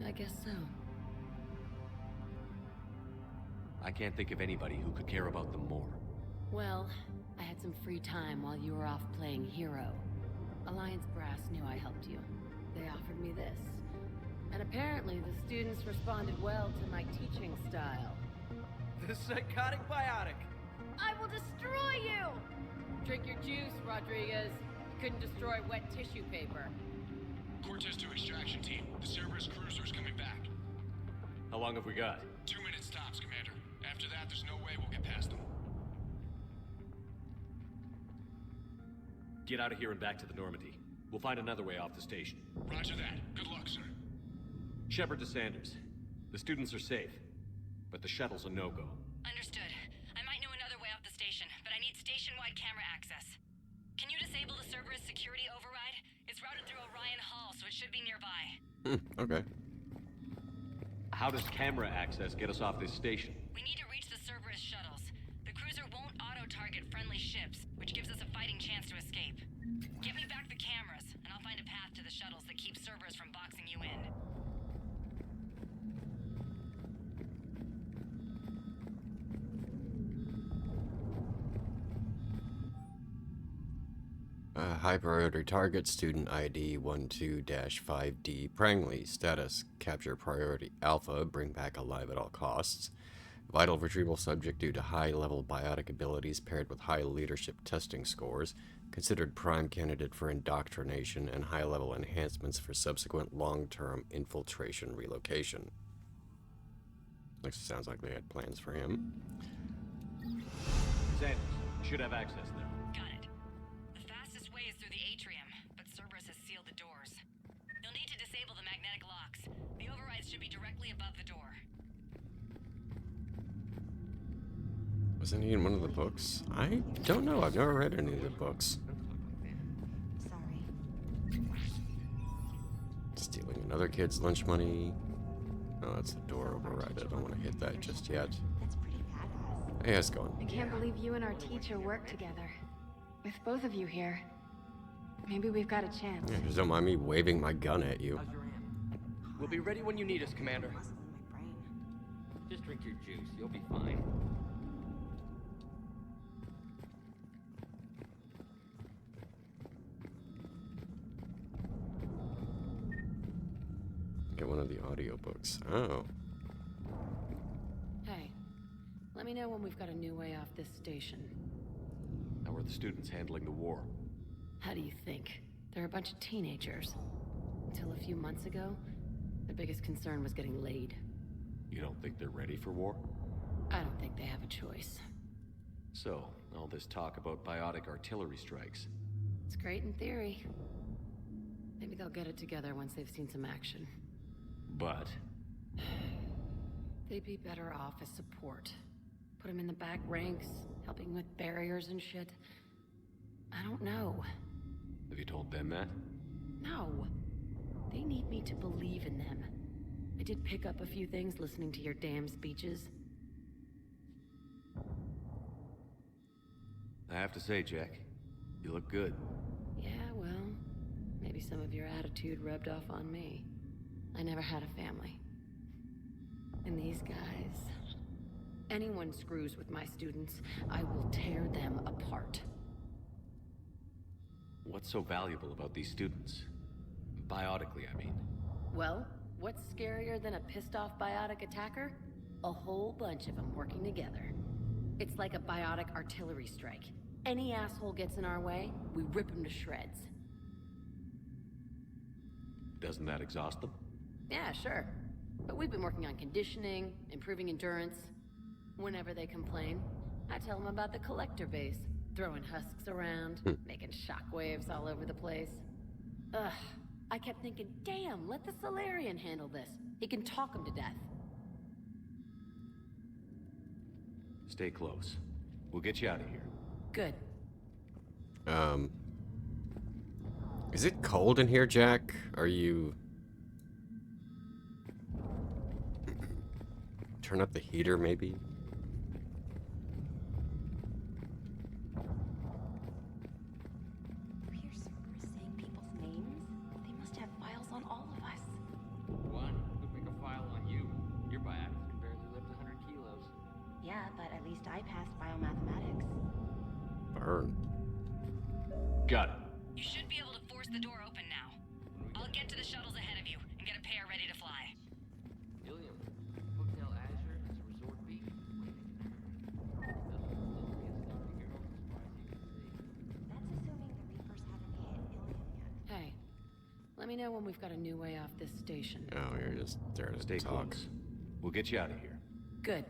I guess so. I can't think of anybody who could care about them more. Well, I had some free time while you were off playing hero. Alliance Brass knew I helped you. They offered me this. And apparently the students responded well to my teaching style. The psychotic biotic. I will destroy you! Drink your juice, Rodriguez. You couldn't destroy wet tissue paper. Cortez to extraction team. The Cerberus cruiser's coming back. How long have we got? 2 minutes tops, Commander. After that, there's no way we'll get past them. Get out of here and back to the Normandy. We'll find another way off the station. Roger that. Good luck, sir. Shepard to Sanders. The students are safe, but the shuttle's a no-go. Understood. I might know another way off the station, but I need station-wide camera access. Can you disable the Cerberus security override? It's routed through Orion Hall, so it should be nearby. Okay. How does camera access get us off this station? We need to reach the Cerberus shuttles. The cruiser won't auto-target friendly ships, which gives us a fighting chance to escape. Get me back the cameras, and I'll find a path to the shuttles that keeps Cerberus from boxing you in. High priority target, student ID 12-5D Prangley. Status, capture priority Alpha, bring back alive at all costs. Vital retrieval subject due to high level biotic abilities paired with high leadership testing scores. Considered prime candidate for indoctrination and high level enhancements for subsequent long-term infiltration relocation. Sounds like they had plans for him. Sanders, you should have access there. Got it. The fastest way is through the atrium, but Cerberus has sealed the doors. You'll need to disable the magnetic locks. The overrides should be directly above the door. Wasn't he in one of the books? I don't know. I've never read any of the books. Sorry. Stealing another kid's lunch money. Oh, that's the door override. I don't want to hit that just yet. That's pretty badass. Hey, how's it going? I can't believe you and our teacher work together. With both of you here, maybe we've got a chance. Yeah, just don't mind me waving my gun at you. We'll be ready when you need us, Commander. Just drink your juice. You'll be fine. Get one of the audiobooks. Oh. Hey, let me know when we've got a new way off this station. How are the students handling the war? How do you think? They're a bunch of teenagers. Until a few months ago, their biggest concern was getting laid. You don't think they're ready for war? I don't think they have a choice. So, all this talk about biotic artillery strikes. It's great in theory. Maybe they'll get it together once they've seen some action. But they'd be better off as support. Put them in the back ranks, helping with barriers and shit. I don't know. have you told them that? No. They need me to believe in them. I did pick up a few things listening to your damn speeches. I have to say, Jack, you look good. Yeah, well, maybe some of your attitude rubbed off on me. I never had a family. And these guys... Anyone screws with my students, I will tear them apart. What's so valuable about these students? Biotically, I mean. Well, what's scarier than a pissed-off biotic attacker? A whole bunch of them working together. It's like a biotic artillery strike. Any asshole gets in our way, we rip him to shreds. Doesn't that exhaust them? Yeah, sure. But we've been working on conditioning, improving endurance. Whenever they complain, I tell them about the collector base, throwing husks around, making shockwaves all over the place. Ugh, I kept thinking, damn, let the Solarian handle this. He can talk them to death. Stay close. We'll get you out of here. Good. Is it cold in here, Jack? Are you... Turn up the heater, maybe? You hear Cerberus saying people's names? They must have files on all of us. One could make a file on you. Your biotics can barely lift 100 kilos. Yeah, but at least I passed biomathematics. Burn. Got it. You should be able to force the door open now. I'll get to the shuttles ahead of you and get a pair ready to fly. Ilium, Hotel Azure is a resort beach. That's assuming the Reapers haven't hit Ilium yet. Hey, let me know when we've got a new way off this station. Oh, you're just there to Stay talk. close. We'll get you out of here. Good.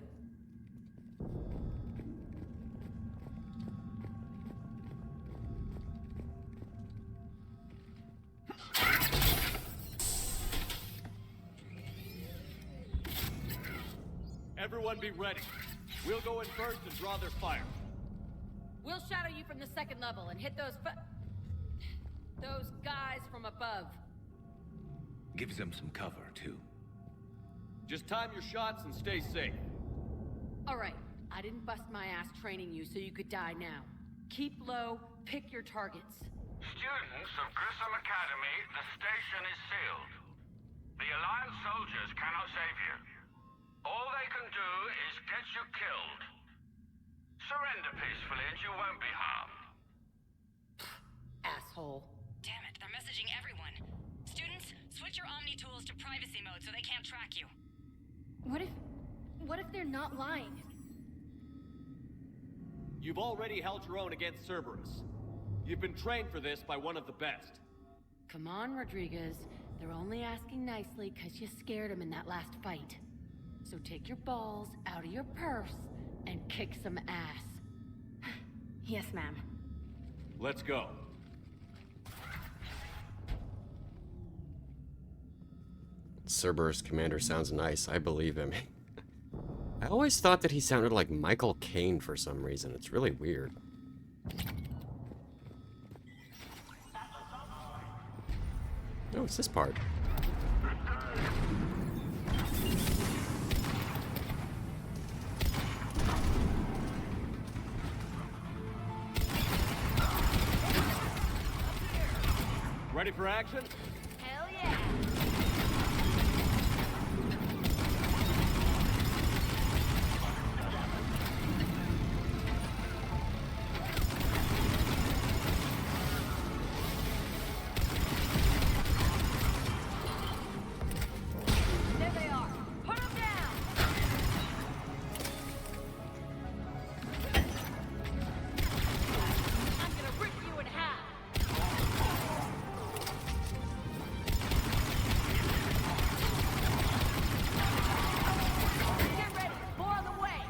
Everyone be ready. We'll go in first and draw their fire. We'll shadow you from the second level and hit those guys from above. Gives them some cover, too. Just time your shots and stay safe. Alright, I didn't bust my ass training you so you could die now. Keep low, pick your targets. Students of Grissom Academy, the station is sealed. The Alliance soldiers cannot save you. All they can do is get you killed. Surrender peacefully and you won't be harmed. Asshole. Damn it, they're messaging everyone. Students, switch your Omni tools to privacy mode so they can't track you. What if they're not lying? You've already held your own against Cerberus. You've been trained for this by one of the best. Come on, Rodriguez. They're only asking nicely because you scared them in that last fight. So take your balls out of your purse and kick some ass. Yes, ma'am. Let's go. Cerberus commander sounds nice. I believe him. I always thought that he sounded like Michael Caine for some reason. It's really weird. Oh, it's this part. Ready for action? Hell yeah! There they are! Put them down! I'm gonna rip you in half! Get ready! More on the way!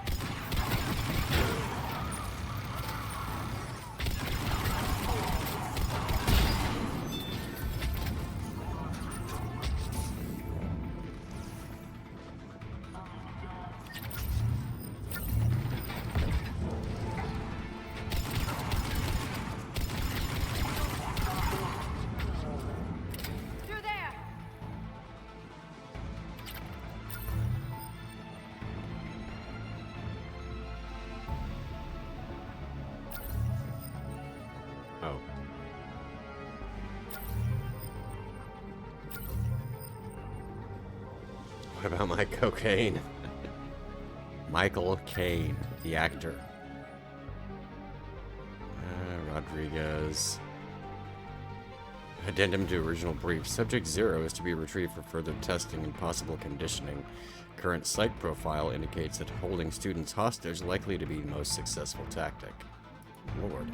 Through there! Oh. What about my cocaine? Michael Caine, the actor. Rodriguez. Addendum to original brief. Subject 0 is to be retrieved for further testing and possible conditioning. Current psych profile indicates that holding students hostage likely to be the most successful tactic. Lord.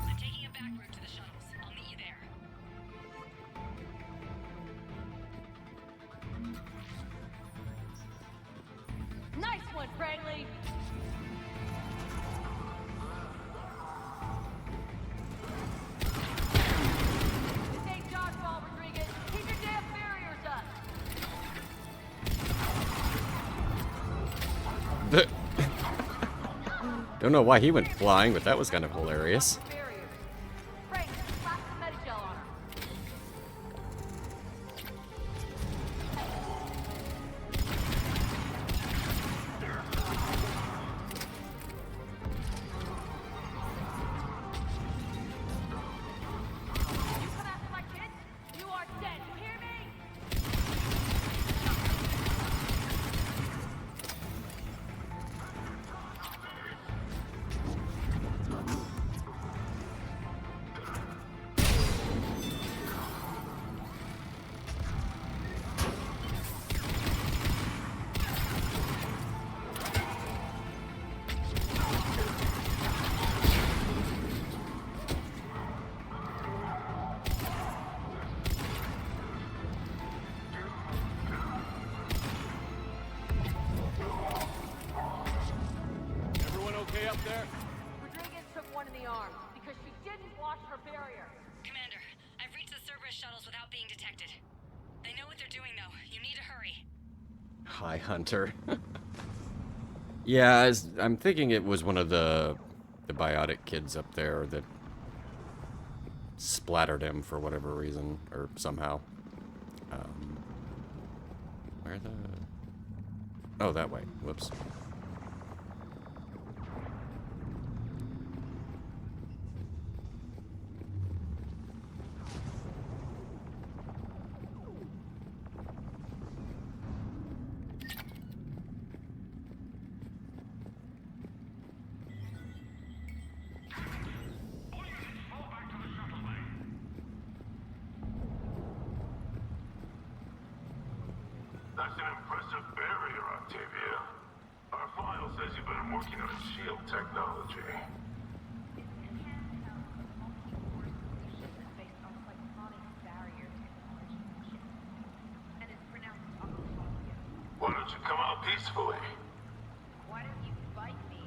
I'm taking a back route to the shuttles. I'll meet you there. Nice one, Franklin! This ain't dodgeball, Rodriguez. Keep your damn barriers up! Don't know why he went flying, but that was kind of hilarious. Barriers. Frank, slap some Medigel on her. You come after my kids, you are dead. You hear me? Everyone okay up there? Rodriguez took one in the arm because she didn't watch her barrier. Commander, I've reached the Cerberus shuttles without being detected. They know what they're doing, though. You need to hurry. Hi, Hunter. Yeah, I'm thinking it was one of the biotic kids up there that splattered him for whatever reason, or somehow. Where the... Oh, that way. Whoops. That's an impressive barrier, Octavia. Our file says you've been working on shield technology. Why don't you come out peacefully? Why don't you fight me?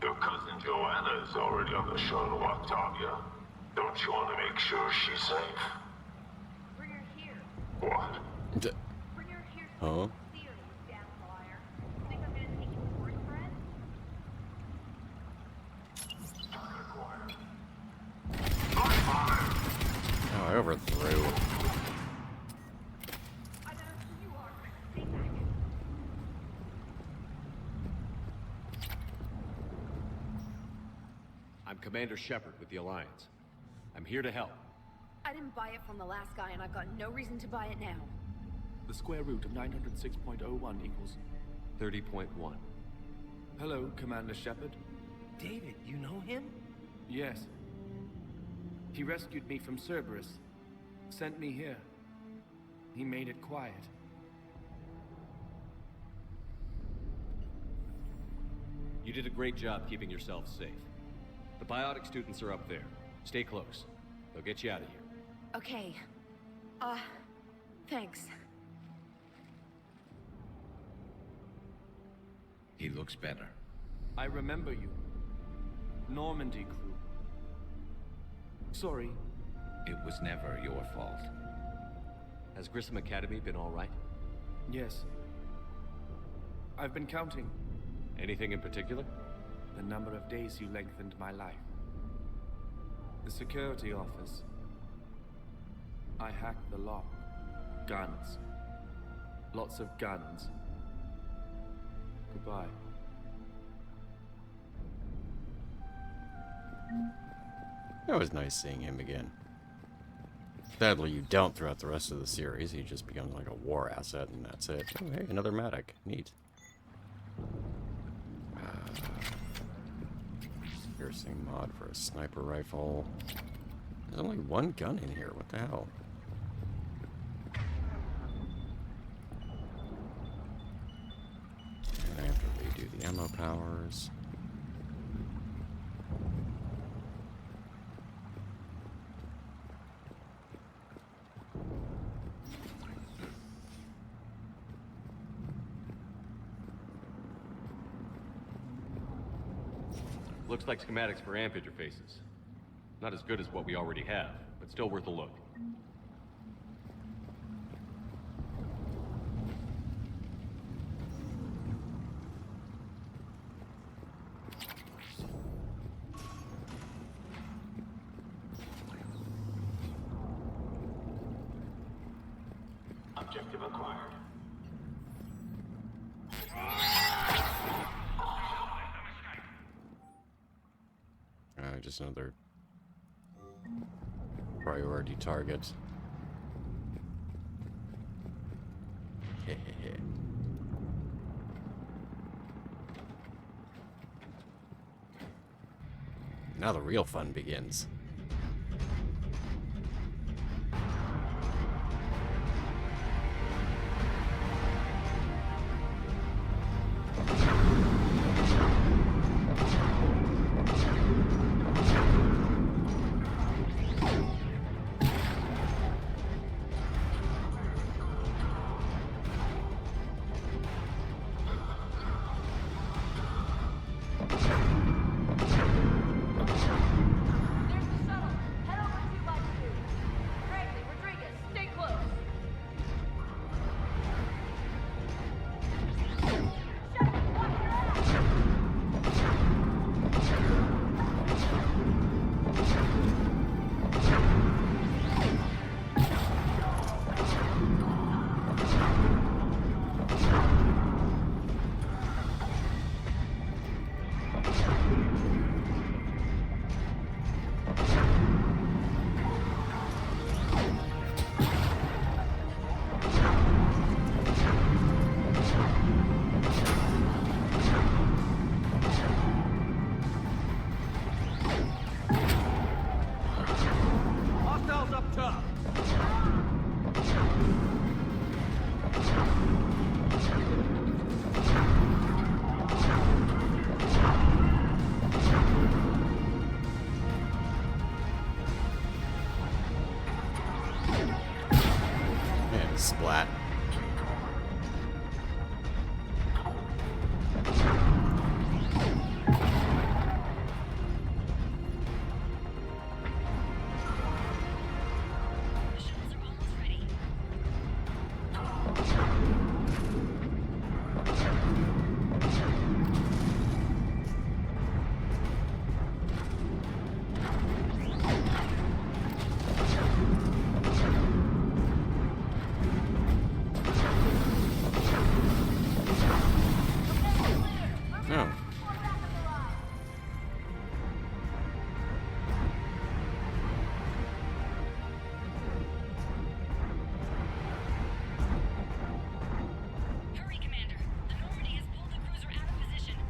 Your cousin Joanna is already on the shuttle, Octavia. Don't you want to make sure she's safe? Bring her here. What? Bring her here. Huh? See her, you damn liar. Think I'm gonna take your word for it? Oh, I overthrew. I'm Commander Shepard with the Alliance. I'm here to help. I didn't buy it from the last guy, and I've got no reason to buy it now. The square root of 906.01 equals... 30.1. Hello, Commander Shepard. David, you know him? Yes. He rescued me from Cerberus. Sent me here. He made it quiet. You did a great job keeping yourself safe. The biotic students are up there. Stay close. They'll get you out of here. Okay. Thanks. He looks better. I remember you. Normandy crew. Sorry. It was never your fault. Has Grissom Academy been all right? Yes. I've been counting. Anything in particular? The number of days you lengthened my life. The security office. I hacked the lock. Guns. Lots of guns. Goodbye. It was nice seeing him again. Sadly, you don't throughout the rest of the series. He just becomes like a war asset, and that's it. Oh, hey, another medic. Neat. Piercing mod for a sniper rifle. There's only one gun in here. What the hell? And I have to redo the ammo powers. Looks like schematics for amp interfaces. Not as good as what we already have, but still worth a look. Objective acquired. Just another priority target. Now the real fun begins.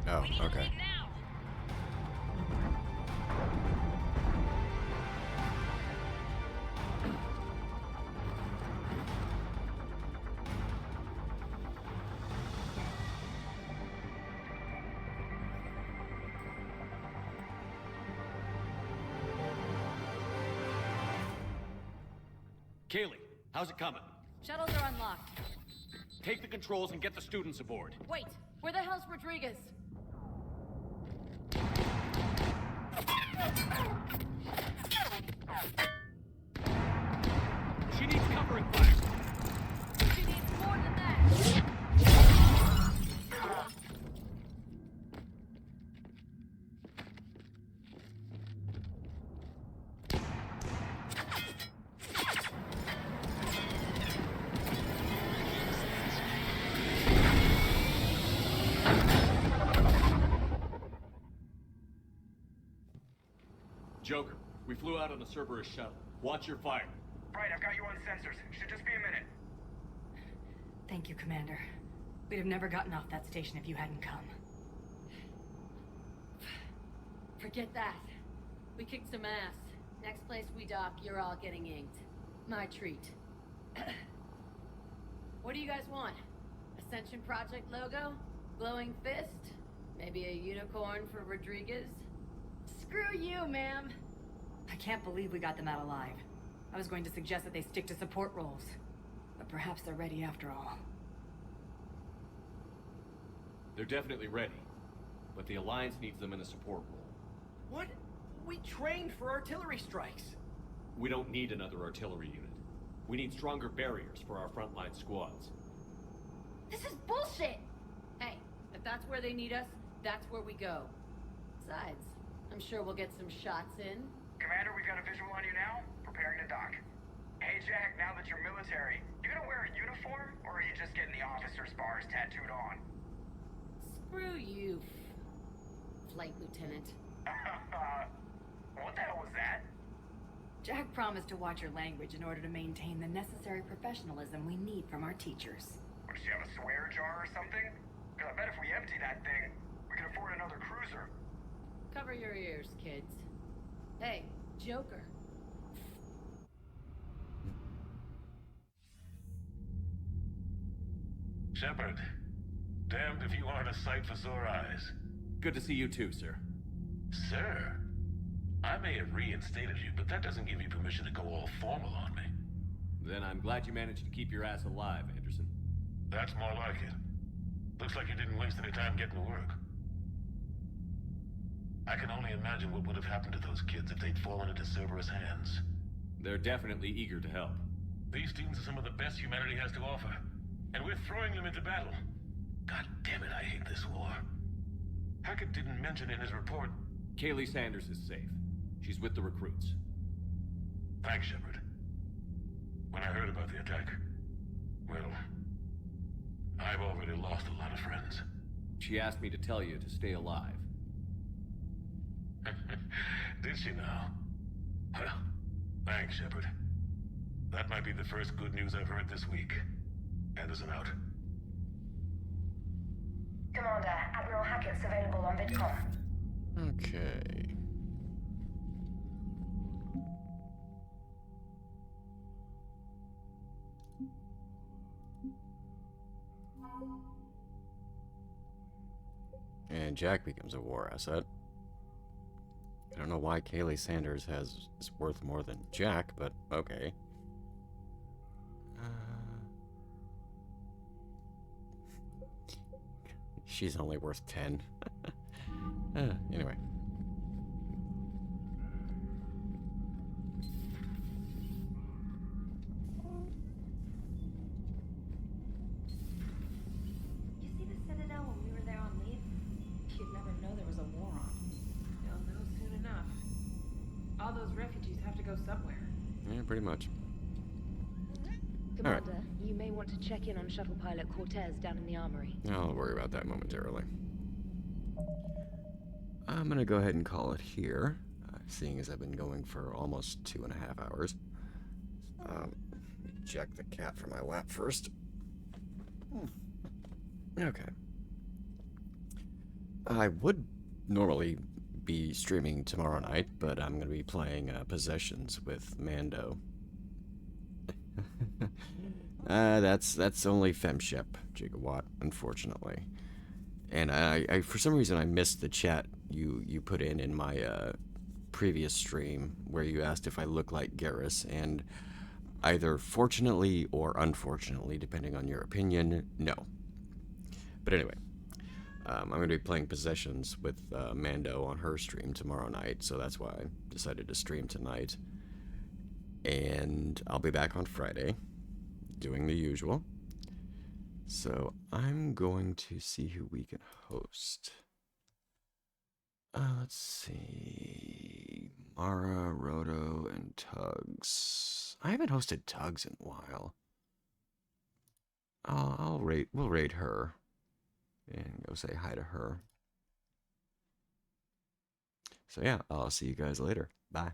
Oh, okay. Kaylee, how's it coming? Shuttles are unlocked. Take the controls and get the students aboard. Wait, where the hell's Rodriguez? She needs covering fire. She needs more than that. Joker, we flew out on a Cerberus shuttle. Watch your fire. Right, I've got you on sensors. Should just be a minute. Thank you, Commander. We'd have never gotten off that station if you hadn't come. Forget that. We kicked some ass. Next place we dock, you're all getting inked. My treat. What do you guys want? Ascension Project logo? Glowing fist? Maybe a unicorn for Rodriguez? Screw you, ma'am! I can't believe we got them out alive. I was going to suggest that they stick to support roles. But perhaps they're ready after all. They're definitely ready. But the Alliance needs them in a support role. What? We trained for artillery strikes. We don't need another artillery unit. We need stronger barriers for our frontline squads. This is bullshit! Hey, if that's where they need us, that's where we go. Besides, I'm sure we'll get some shots in. Commander, we've got a visual on you now. Preparing to dock. Hey, Jack, now that you're military, you gonna wear a uniform, or are you just getting the officer's bars tattooed on? Screw you, Flight Lieutenant. What the hell was that? Jack promised to watch your language in order to maintain the necessary professionalism we need from our teachers. What, does she have a swear jar or something? Because I bet if we empty that thing, we can afford another cruiser. Cover your ears, kids. Hey, Joker. Shepard, damned if you aren't a sight for sore eyes. Good to see you too, sir. Sir? I may have reinstated you, but that doesn't give you permission to go all formal on me. Then I'm glad you managed to keep your ass alive, Anderson. That's more like it. Looks like you didn't waste any time getting to work. I can only imagine what would have happened to those kids if they'd fallen into Cerberus' hands. They're definitely eager to help. These students are some of the best humanity has to offer, and we're throwing them into battle. God damn it, I hate this war. Hackett didn't mention in his report... Kaylee Sanders is safe. She's with the recruits. Thanks, Shepard. When I heard about the attack, well, I've already lost a lot of friends. She asked me to tell you to stay alive. Did she now? Well, thanks, Shepard. That might be the first good news I've heard this week. Anderson out. Commander, Admiral Hackett's available on VidCom. Okay. And Jack becomes a war asset. I don't know why Kaylee Sanders is worth more than Jack, but okay. She's only worth 10. Anyway. You see the Citadel when we were there on leave? You'd never know there was a war on. They'll know soon enough. All those refugees have to go somewhere. Yeah, pretty much. Commander, you may want to check in on shuttle pilot Cortez down in the armory. I'll worry about that momentarily. I'm gonna go ahead and call it here, seeing as I've been going for almost 2.5 hours. Check the cat from my lap first. Okay. I would normally be streaming tomorrow night, but I'm going to be playing Possessions with Mando. That's only Femship Gigawatt, unfortunately. And I for some reason I missed the chat you put in my previous stream where you asked if I look like Garrus, and either fortunately or unfortunately, depending on your opinion, no. But anyway, I'm going to be playing Possessions with Mando on her stream tomorrow night, so that's why I decided to stream tonight. And I'll be back on Friday, doing the usual. So I'm going to see who we can host. Let's see. Mara, Roto, and Tugs. I haven't hosted Tugs in a while. We'll raid her and go say hi to her. So yeah, I'll see you guys later. Bye.